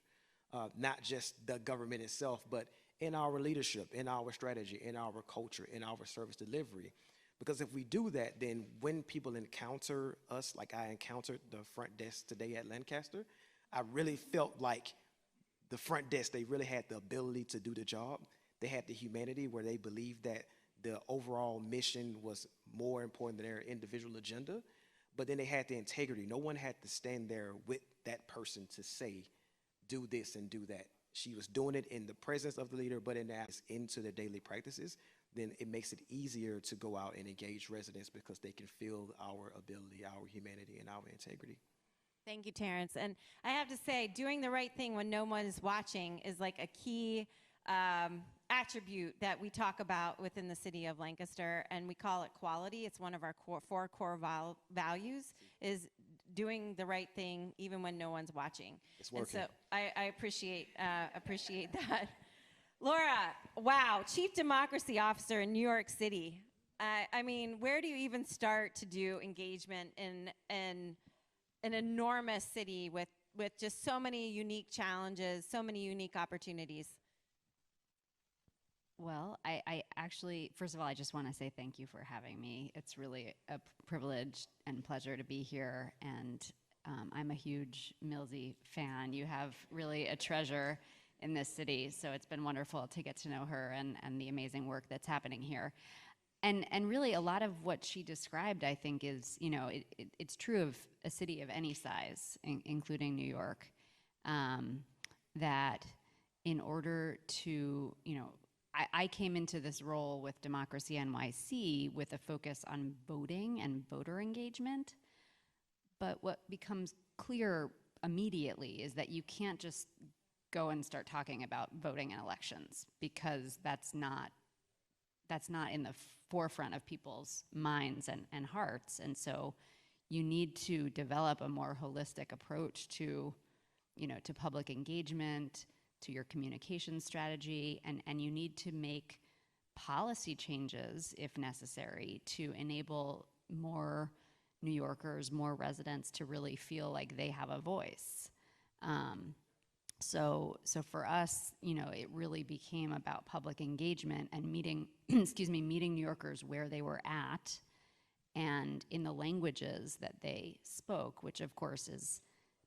not just the government itself, but in our leadership, in our strategy, in our culture, in our service delivery. Because if we do that, then when people encounter us, like I encountered the front desk today at Lancaster, I really felt like the front desk, they really had the ability to do the job. They had the humanity where they believed that the overall mission was more important than their individual agenda. But then they had the integrity. No one had to stand there with that person to say, do this and do that. She was doing it in the presence of the leader, but into their daily practices. Then it makes it easier to go out and engage residents because they can feel our ability, our humanity, and our integrity. Thank you, Terrance. And I have to say, doing the right thing when no one is watching is like a key attribute that we talk about within the city of Lancaster, and we call it quality. It's one of our four core values, is doing the right thing even when no one's watching. It's working. And so I appreciate that. Laura, wow, Chief Democracy Officer in New York City. I mean, where do you even start to do engagement in an enormous city with just so many unique challenges, so many unique opportunities? Well, I actually, first of all, I just want to say thank you for having me. It's really a privilege and pleasure to be here, and I'm a huge Millsy fan. You have really a treasure in this city, so it's been wonderful to get to know her and the amazing work that's happening here. And really a lot of what she described, I think, is, it's true of a city of any size, including New York, that in order to, I came into this role with Democracy NYC with a focus on voting and voter engagement. But what becomes clear immediately is that you can't just go and start talking about voting and elections, because that's not in the forefront of people's minds and hearts. And so you need to develop a more holistic approach to public engagement, to your communication strategy, and you need to make policy changes, if necessary, to enable more New Yorkers, more residents to really feel like they have a voice. So for us, it really became about public engagement and meeting, meeting New Yorkers where they were at and in the languages that they spoke, which of course is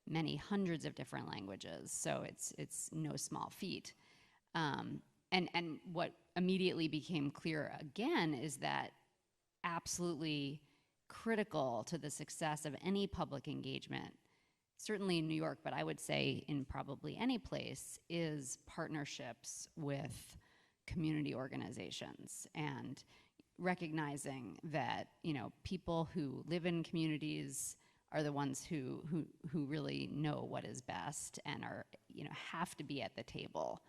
many hundreds of different languages, so it's no small feat. And what immediately became clear again is that absolutely critical to the success of any public engagement, certainly in New York, but I would say in probably any place, is partnerships with community organizations. And recognizing that, people who live in communities are the ones who really know what is best and are, have to be at the table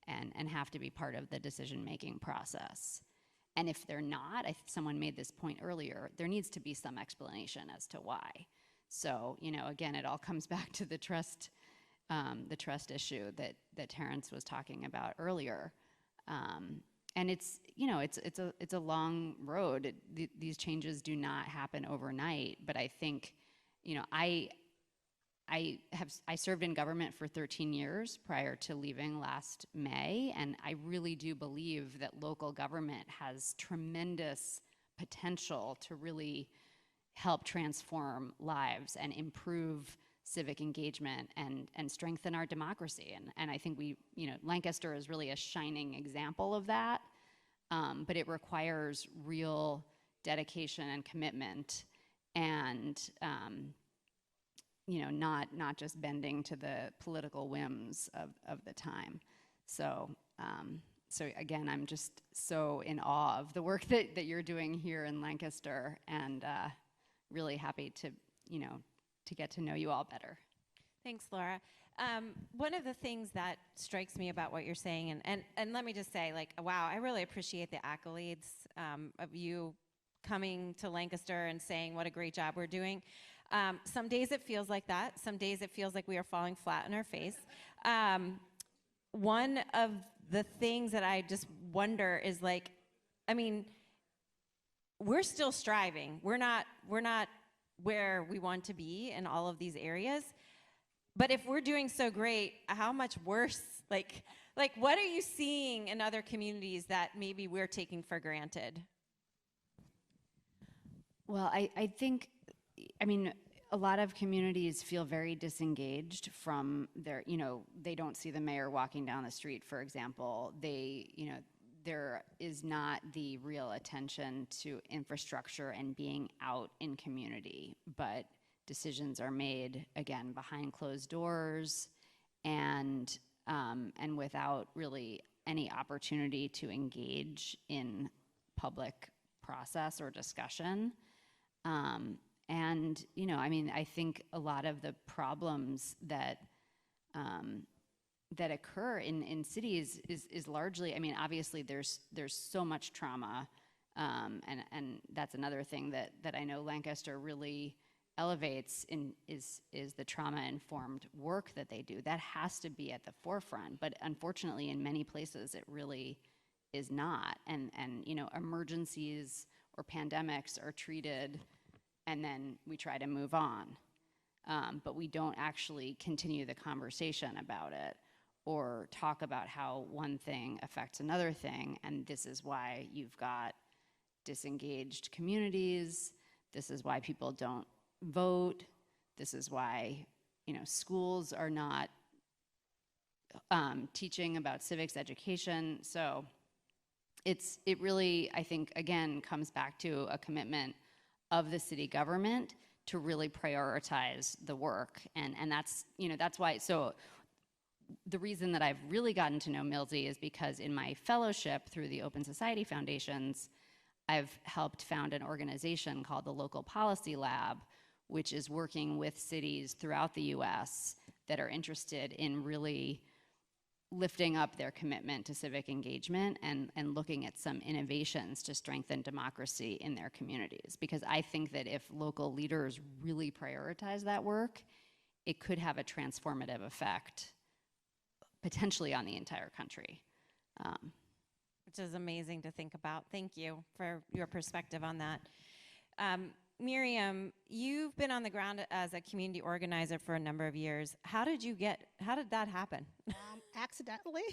and have to be part of the decision-making process. And if they're not, someone made this point earlier, there needs to be some explanation as to why. So, again, it all comes back to the trust issue that Terrance was talking about earlier. And it's a long road. These changes do not happen overnight, but I think, I served in government for 13 years prior to leaving last May, and I really do believe that local government has tremendous potential to really help transform lives and improve civic engagement and strengthen our democracy. And I think Lancaster is really a shining example of that, but it requires real dedication and commitment and not just bending to the political whims of the time. So again, I'm just so in awe of the work that you're doing here in Lancaster, and really happy to get to know you all better. Thanks, Laura. One of the things that strikes me about what you're saying, and let me just say, wow, I really appreciate the accolades of you coming to Lancaster and saying what a great job we're doing. Some days it feels like that. Some days it feels like we are falling flat on our face. One of the things that I just wonder is we're still striving. We're not where we want to be in all of these areas. But if we're doing so great, how much worse? What are you seeing in other communities that maybe we're taking for granted? Well, I think, a lot of communities feel very disengaged from their, they don't see the mayor walking down the street, for example. There is not the real attention to infrastructure and being out in community, but decisions are made, again, behind closed doors and without really any opportunity to engage in public process or discussion. I think a lot of the problems that occur in cities is largely, largely there's so much trauma, and that's another thing that I know Lancaster really elevates is the trauma-informed work that they do. That has to be at the forefront, but unfortunately in many places it really is not. And emergencies or pandemics are treated and then we try to move on. But we don't actually continue the conversation about it or talk about how one thing affects another thing, and this is why you've got disengaged communities, this is why people don't vote, this is why schools are not teaching about civics education. So it really, I think, again, comes back to a commitment of the city government to really prioritize the work. And that's why, so the reason that I've really gotten to know Milsey is because in my fellowship through the Open Society Foundations, I've helped found an organization called the Local Policy Lab, which is working with cities throughout the US that are interested in really lifting up their commitment to civic engagement and looking at some innovations to strengthen democracy in their communities. Because I think that if local leaders really prioritize that work, it could have a transformative effect, potentially on the entire country. Which is amazing to think about. Thank you for your perspective on that. Miriam, you've been on the ground as a community organizer for a number of years. How did that happen? Accidentally.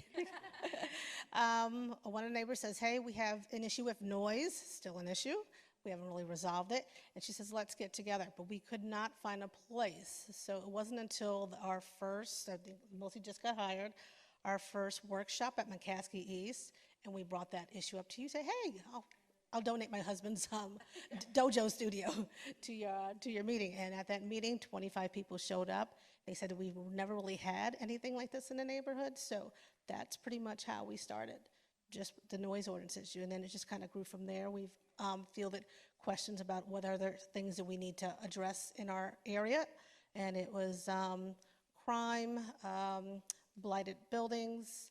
One of the neighbors says, hey, we have an issue with noise, still an issue. We haven't really resolved it. And she says, let's get together. But we could not find a place. So it wasn't until our first, I think Milsey just got hired, our first workshop at McCaskey East, and we brought that issue up to you. Say, hey, I'll donate my husband's dojo studio to your meeting. And at that meeting, 25 people showed up. They said we've never really had anything like this in the neighborhood. So that's pretty much how we started. just the noise ordinance issue, and then it just kind of grew from there. We've fielded questions about what are there things that we need to address in our area, and it was crime, blighted buildings,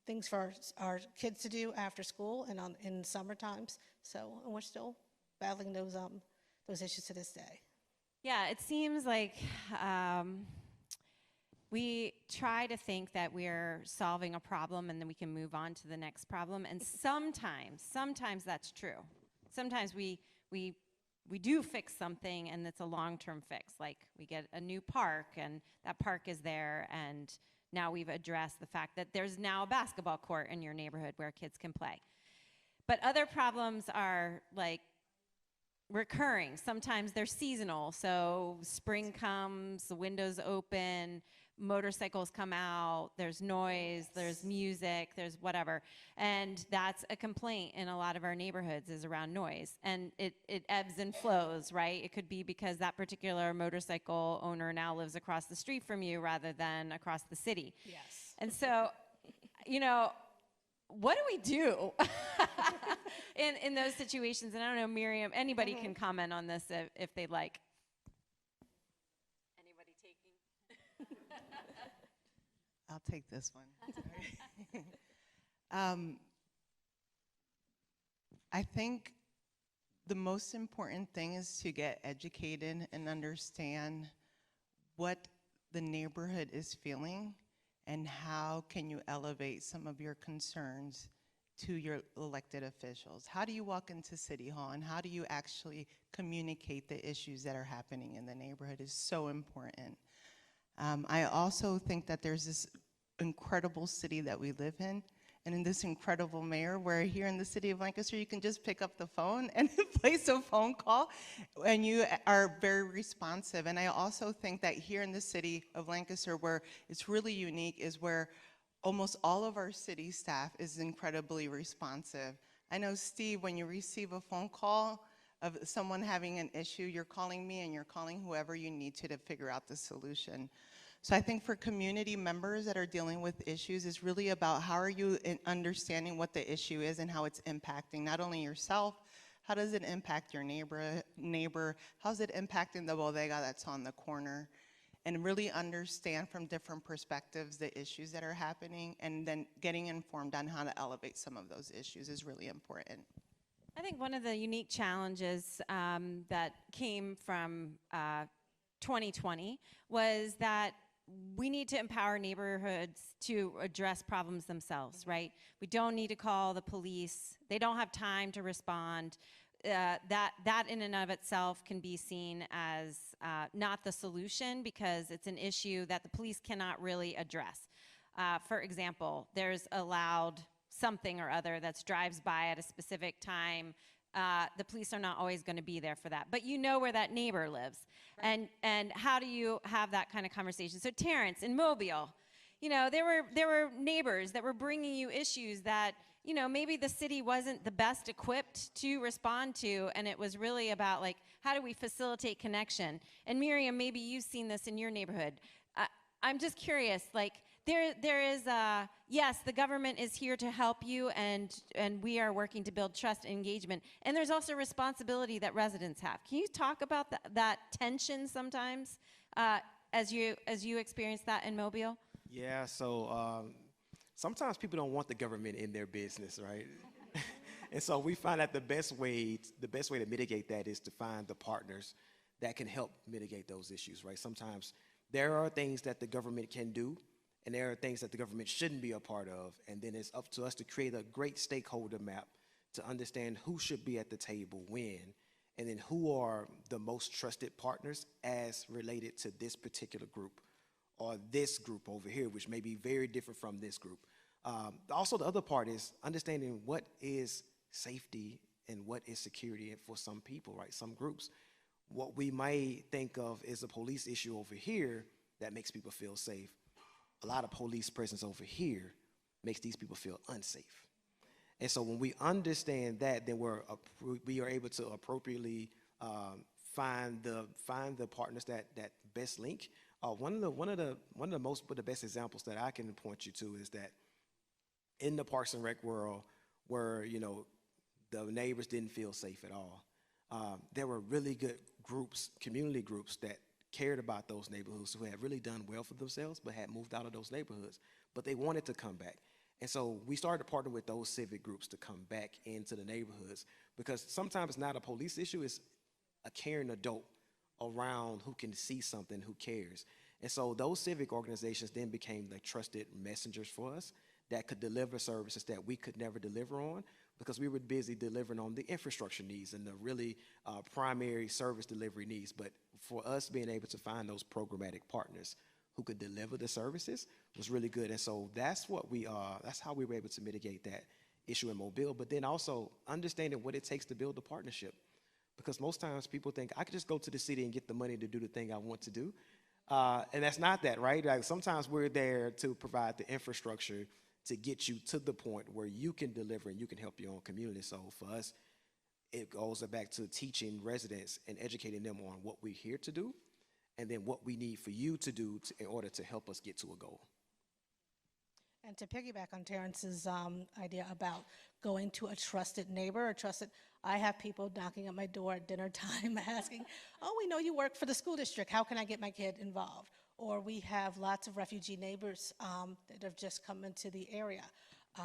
things for our kids to do after school and in summer times. So, and we're still battling those issues to this day. Yeah, it seems like we try to think that we're solving a problem and then we can move on to the next problem. And sometimes that's true. Sometimes we do fix something and it's a long-term fix. Like we get a new park and that park is there, and now we've addressed the fact that there's now a basketball court in your neighborhood where kids can play. But other problems are like recurring. Sometimes they're seasonal. So spring comes, the windows open, motorcycles come out, there's noise, there's music, there's whatever. And that's a complaint in a lot of our neighborhoods, is around noise. And it ebbs and flows, right? It could be because that particular motorcycle owner now lives across the street from you rather than across the city. Yes. And so, you know, what do we do in those situations? And I don't know, Miriam, anybody can comment on this if they'd like. Anybody taking? I'll take this one. I think the most important thing is to get educated and understand what the neighborhood is feeling and how can you elevate some of your concerns to your elected officials. How do you walk into City Hall and how do you actually communicate the issues that are happening in the neighborhood is so important. I also think that there's this incredible city that we live in, and in this incredible mayor, where here in the city of Lancaster, you can just pick up the phone and place a phone call, and you are very responsive. And I also think that here in the city of Lancaster, where it's really unique, is where almost all of our city staff is incredibly responsive. I know, Steve, when you receive a phone call of someone having an issue, you're calling me and you're calling whoever you need to figure out the solution. So I think for community members that are dealing with issues, it's really about how are you understanding what the issue is and how it's impacting not only yourself, how does it impact your neighbor, how's it impacting the bodega that's on the corner, and really understand from different perspectives the issues that are happening, and then getting informed on how to elevate some of those issues is really important. I think one of the unique challenges that came from 2020 was that we need to empower neighborhoods to address problems themselves, right? We don't need to call the police. They don't have time to respond. That in and of itself can be seen as not the solution, because it's an issue that the police cannot really address. For example, there's a loud something or other that drives by at a specific time. The police are not always going to be there for that, but you know where that neighbor lives. Right. And how do you have that kind of conversation? So Terrance, in Mobile, you know, there were neighbors that were bringing you issues that, you know, maybe the city wasn't the best equipped to respond to, and it was really about, like, how do we facilitate connection? And Miriam, maybe you've seen this in your neighborhood. I'm just curious, like, there is yes, the government is here to help you, and we are working to build trust and engagement. And there's also responsibility that residents have. Can you talk about that tension sometimes as you experience that in Mobile? Yeah, so sometimes people don't want the government in their business, right? And so we find that the best way to mitigate that is to find the partners that can help mitigate those issues, right? Sometimes there are things that the government can do, and there are things that the government shouldn't be a part of, and then it's up to us to create a great stakeholder map to understand who should be at the table when, and then who are the most trusted partners as related to this particular group or this group over here, which may be very different from this group. Also, the other part is understanding what is safety and what is security for some people, right? Some groups. What we might think of as a police issue over here that makes people feel safe, a lot of police presence over here makes these people feel unsafe. And so when we understand that, then we are able to appropriately find the partners that best link. One of the best examples that I can point you to is that in the Parks and Rec world where, the neighbors didn't feel safe at all. There were really good groups, community groups that cared about those neighborhoods, who had really done well for themselves but had moved out of those neighborhoods, but they wanted to come back. And so we started to partner with those civic groups to come back into the neighborhoods, because sometimes it's not a police issue, it's a caring adult around who can see something, who cares. And so those civic organizations then became the trusted messengers for us that could deliver services that we could never deliver on, because we were busy delivering on the infrastructure needs and the really primary service delivery needs. But for us, being able to find those programmatic partners who could deliver the services was really good. And so that's how we were able to mitigate that issue in Mobile, but then also understanding what it takes to build a partnership. Because most times people think, I could just go to the city and get the money to do the thing I want to do. And that's not that, right? Like, sometimes we're there to provide the infrastructure to get you to the point where you can deliver and you can help your own community. So for us, it goes back to teaching residents and educating them on what we're here to do, and then what we need for you to do in order to help us get to a goal. And to piggyback on Terrance's idea about going to a trusted neighbor, I have people knocking at my door at dinner time asking, oh, we know you work for the school district, how can I get my kid involved? Or we have lots of refugee neighbors that have just come into the area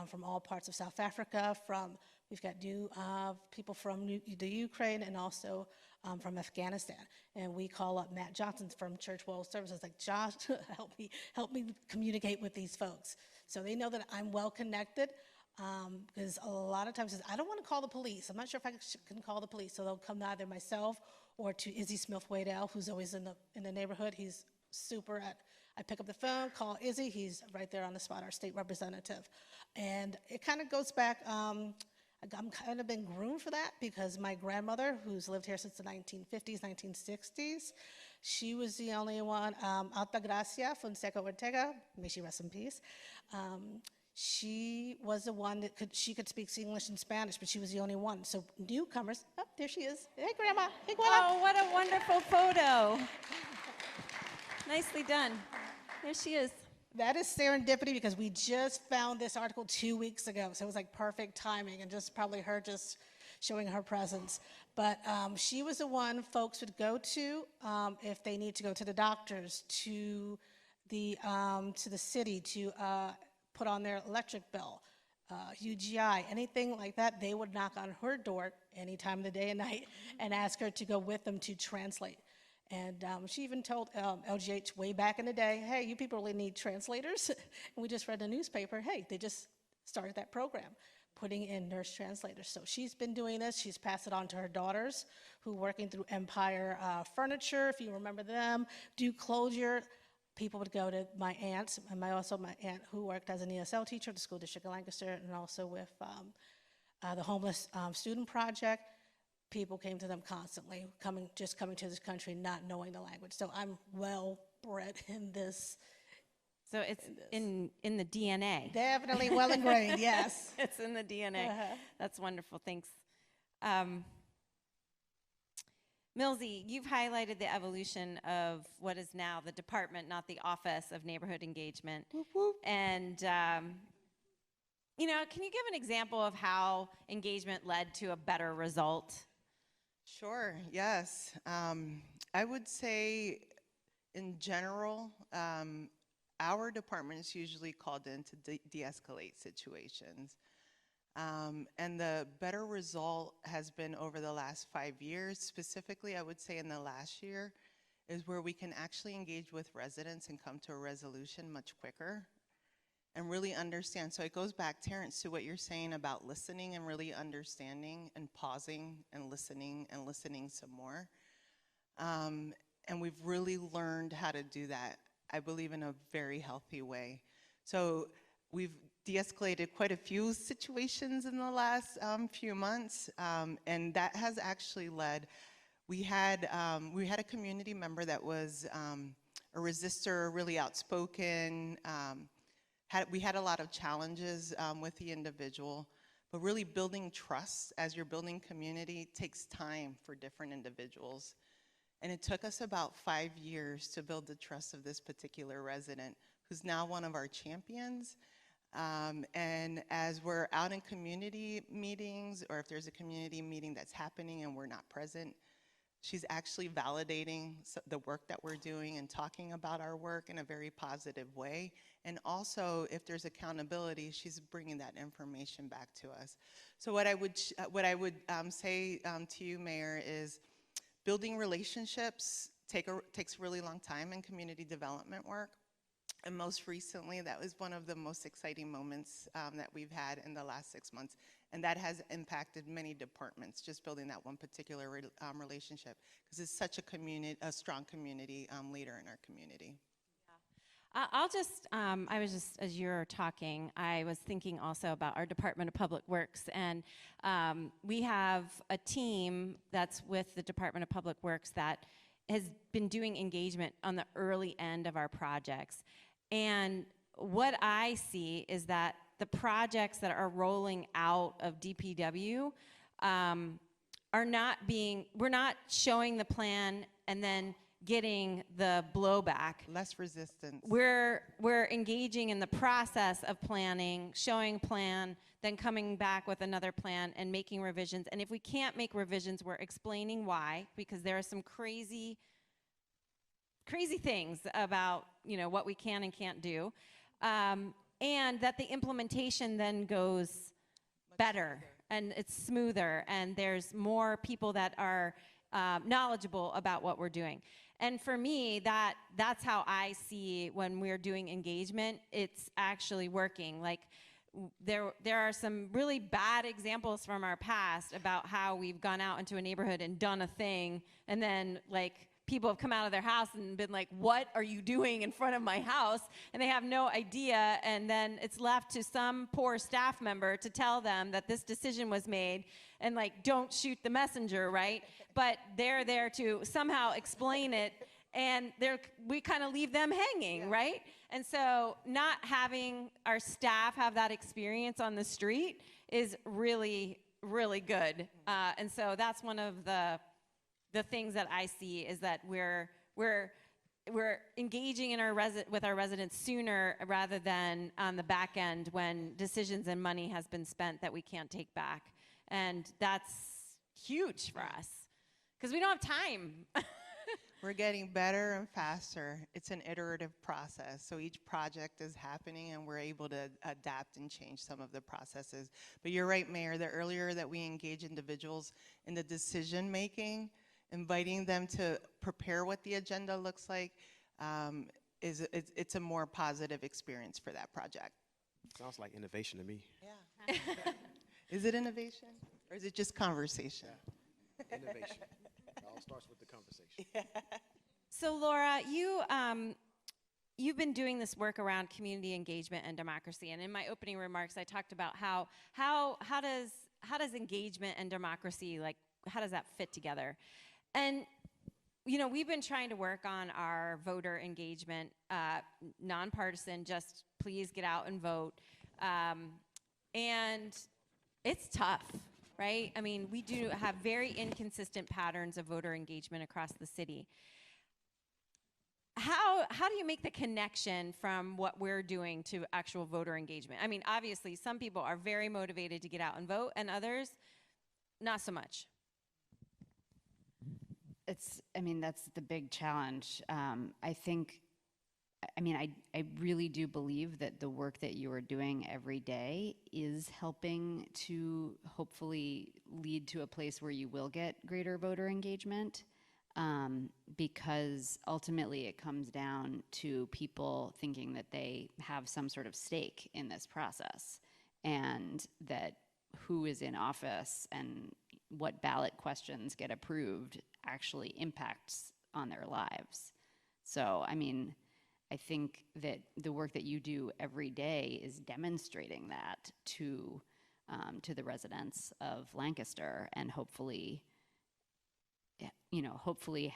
from all parts of South Africa, we've got new people from the Ukraine and also from Afghanistan. And we call up Matt Johnson from Church World Services, like, Josh, help me communicate with these folks. So they know that I'm well connected, because a lot of times I don't want to call the police. I'm not sure if I can call the police. So they'll come to either myself or to Izzy Smith-Waddell, who's always in the neighborhood. He's super I pick up the phone, call Izzy, he's right there on the spot, our state representative. And it kind of goes back, I'm kind of been groomed for that, because my grandmother, who's lived here since the 1950s, 1960s, she was the only one, Altagracia Fonseca Ortega, may she rest in peace. She was the one that could speak English and Spanish, but she was the only one. So newcomers, oh, there she is. Hey, Grandma. Hey, Grandma. Oh, what a wonderful photo. Nicely done. There she is. That is serendipity, because we just found this article 2 weeks ago, so it was like perfect timing, and just probably her just showing her presence. But she was the one folks would go to if they need to go to the doctors, to the city to put on their electric bill, UGI, anything like that. They would knock on her door any time of the day and night and ask her to go with them to translate. And she even told LGH way back in the day, hey, you people really need translators. And we just read in the newspaper, hey, they just started that program, putting in nurse translators. So she's been doing this. She's passed it on to her daughters, who are working through Empire Furniture, if you remember them, do closure. People would go to my aunts, and also my aunt who worked as an ESL teacher at the School District of Lancaster, and also with the Homeless Student Project. People came to them constantly, coming to this country, not knowing the language. So I'm well bred in this. So it's in the DNA. Definitely well ingrained, yes. It's in the DNA. That's wonderful, thanks. Millsy, you've highlighted the evolution of what is now the department, not the Office of Neighborhood Engagement. Whoop, whoop. And can you give an example of how engagement led to a better result? Sure, yes. I would say, in general, our department is usually called in to de-escalate situations. And the better result has been over the last 5 years. Specifically, I would say in the last year is where we can actually engage with residents and come to a resolution much quicker and really understand. So it goes back, Terrance, to what you're saying about listening and really understanding and pausing and listening some more. And we've really learned how to do that, I believe, in a very healthy way. So we've de-escalated quite a few situations in the last few months, and that has actually led. We had a community member that was a resistor, really outspoken. We had a lot of challenges with the individual, but really building trust as you're building community takes time for different individuals. And it took us about 5 years to build the trust of this particular resident, who's now one of our champions. And as we're out in community meetings, or if there's a community meeting that's happening and we're not present, she's actually validating the work that we're doing and talking about our work in a very positive way. And also, if there's accountability, she's bringing that information back to us. So what I would say to you, Mayor, is building relationships takes a really long time in community development work. And most recently, that was one of the most exciting moments that we've had in the last 6 months. And that has impacted many departments, just building that one particular relationship, because it's such a strong community leader in our community. I'll just, I was just, as you were talking, I was thinking also about our Department of Public Works. And we have a team that's with the Department of Public Works that has been doing engagement on the early end of our projects. And what I see is that the projects that are rolling out of DPW are not being, we're not showing the plan and then getting the blowback. Less resistance. We're engaging in the process of planning, showing plan, then coming back with another plan and making revisions. And if we can't make revisions, we're explaining why, because there are some crazy things about, you know, what we can and can't do. And that the implementation then goes better and it's smoother and there's more people that are knowledgeable about what we're doing. And for me, that's how I see when we're doing engagement, it's actually working. Like there are some really bad examples from our past about how we've gone out into a neighborhood and done a thing, and then like people have come out of their house and been like, what are you doing in front of my house? And they have no idea, and then it's left to some poor staff member to tell them that this decision was made, and like, don't shoot the messenger, right? But they're there to somehow explain it, and we kind of leave them hanging, right? And so not having our staff have that experience on the street is really, really good. And so that's one of the things that I see is that we're engaging in with our residents sooner rather than on the back end when decisions and money has been spent that we can't take back. And that's huge for us because we don't have time. We're getting better and faster. It's an iterative process. So each project is happening and we're able to adapt and change some of the processes. But you're right, Mayor, the earlier that we engage individuals in the decision making, inviting them to prepare what the agenda looks like, it's a more positive experience for that project. Sounds like innovation to me. Yeah. Is it innovation or is it just conversation? Yeah. Innovation. It all starts with the conversation. Yeah. So Laura, you've been doing this work around community engagement and democracy, and in my opening remarks, I talked about how does engagement and democracy, like, how does that fit together? And you know, we've been trying to work on our voter engagement, nonpartisan, just please get out and vote, and it's tough. Right? I mean, we do have very inconsistent patterns of voter engagement across the city. How do you make the connection from what we're doing to actual voter engagement? I mean, obviously, some people are very motivated to get out and vote, and others, not so much. I mean, that's the big challenge. I really do believe that the work that you are doing every day is helping to hopefully lead to a place where you will get greater voter engagement, because ultimately it comes down to people thinking that they have some sort of stake in this process, and that who is in office and what ballot questions get approved actually impacts on their lives. So, I mean, I think that the work that you do every day is demonstrating that to the residents of Lancaster, and hopefully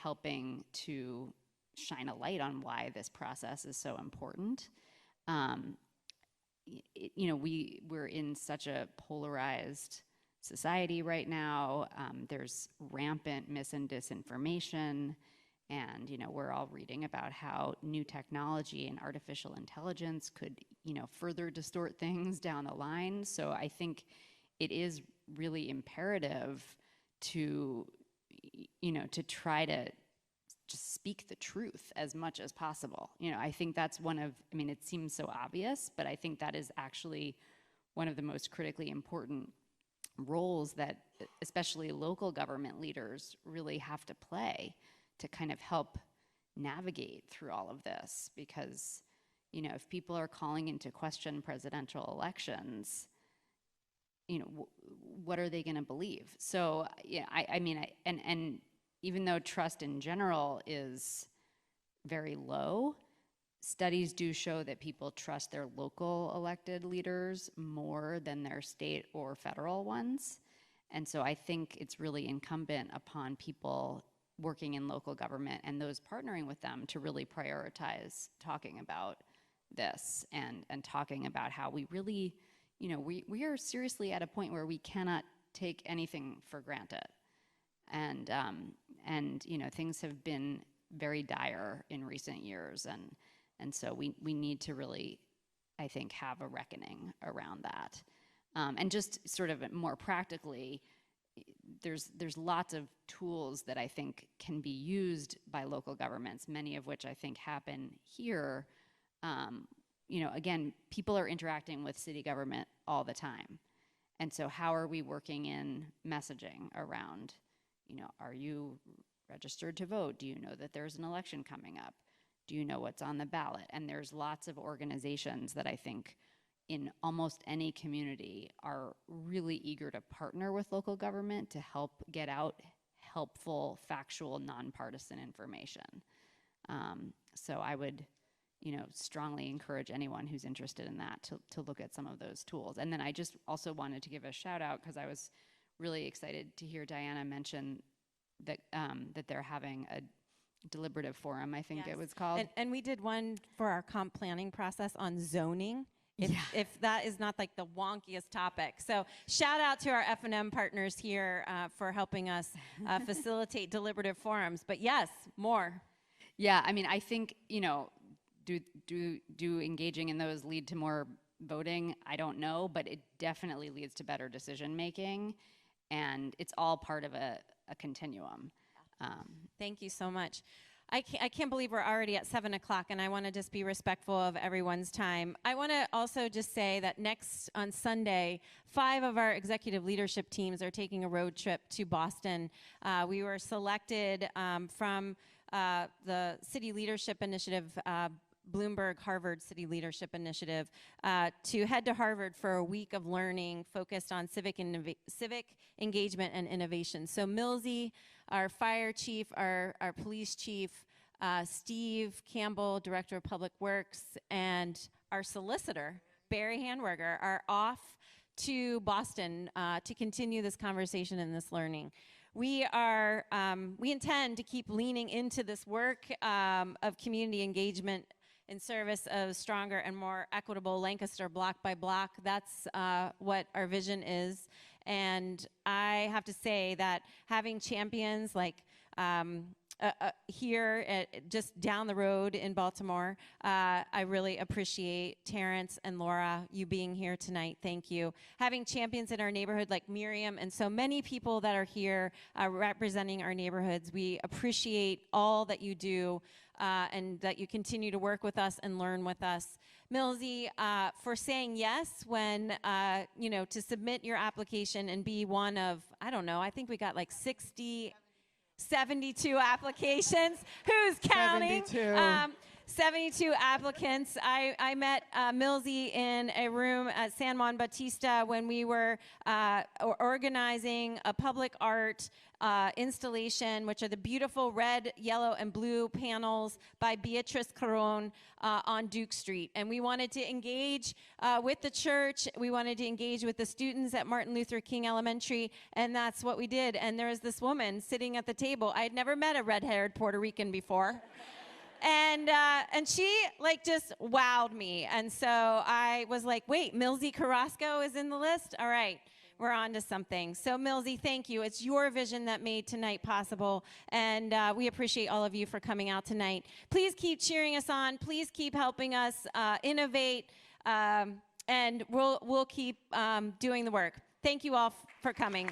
helping to shine a light on why this process is so important. We're in such a polarized society right now. There's rampant mis and disinformation. And, we're all reading about how new technology and artificial intelligence could further distort things down the line. So I think it is really imperative to, to try to just speak the truth as much as possible. I think that's it seems so obvious, but I think that is actually one of the most critically important roles that especially local government leaders really have to play to kind of help navigate through all of this. Because, if people are calling into question presidential elections, what are they going to believe? So, yeah, and even though trust in general is very low, studies do show that people trust their local elected leaders more than their state or federal ones. And so I think it's really incumbent upon people working in local government and those partnering with them to really prioritize talking about this and talking about how we really, we are seriously at a point where we cannot take anything for granted. And things have been very dire in recent years. And so we need to really, I think, have a reckoning around that. And just sort of more practically, there's lots of tools that I think can be used by local governments, many of which I think happen here. Again, people are interacting with city government all the time. And so how are we working in messaging around, are you registered to vote? Do you know that there's an election coming up? Do you know what's on the ballot? And there's lots of organizations that I think in almost any community are really eager to partner with local government to help get out helpful, factual, nonpartisan information. So I would, strongly encourage anyone who's interested in that to look at some of those tools. And then I just also wanted to give a shout out because I was really excited to hear Diana mention that that they're having a deliberative forum, I think it was called. And we did one for our comp planning process on zoning. If that is not like the wonkiest topic. So shout out to our F&M partners here for helping us facilitate deliberative forums. But yes, more. Yeah, I think, do engaging in those lead to more voting? I don't know, but it definitely leads to better decision making. And it's all part of a continuum. Thank you so much. I can't believe we're already at 7 o'clock, and I want to just be respectful of everyone's time. I want to also just say that next on Sunday, 5 of our executive leadership teams are taking a road trip to Boston. We were selected from the City Leadership Initiative, Bloomberg Harvard City Leadership Initiative, to head to Harvard for a week of learning focused on civic engagement and innovation. So Millsy, our fire chief, our police chief, Steve Campbell, director of public works, and our solicitor, Barry Handwerger, are off to Boston to continue this conversation and this learning. We intend to keep leaning into this work of community engagement in service of stronger and more equitable Lancaster block by block. That's what our vision is. And I have to say that having champions like here just down the road in Baltimore, I really appreciate Terrance and Laura, you being here tonight. Thank you. Having champions in our neighborhood like Miriam and so many people that are here representing our neighborhoods, we appreciate all that you do and that you continue to work with us and learn with us. Millsy, for saying yes when, to submit your application and be one of, I don't know, I think we got like 72 applications. Who's counting? 72 applicants. I met Millsy in a room at San Juan Bautista when we were organizing a public art installation, which are the beautiful red, yellow, and blue panels by Beatrice Caron on Duke Street. And we wanted to engage with the church. We wanted to engage with the students at Martin Luther King Elementary, and that's what we did. And there was this woman sitting at the table. I had never met a red-haired Puerto Rican before. And she just wowed me. And so I was like, wait, Millsy Carrasco is in the list? All right, we're on to something. So Millsy, thank you. It's your vision that made tonight possible. And we appreciate all of you for coming out tonight. Please keep cheering us on. Please keep helping us innovate And we'll keep doing the work. Thank you all for coming.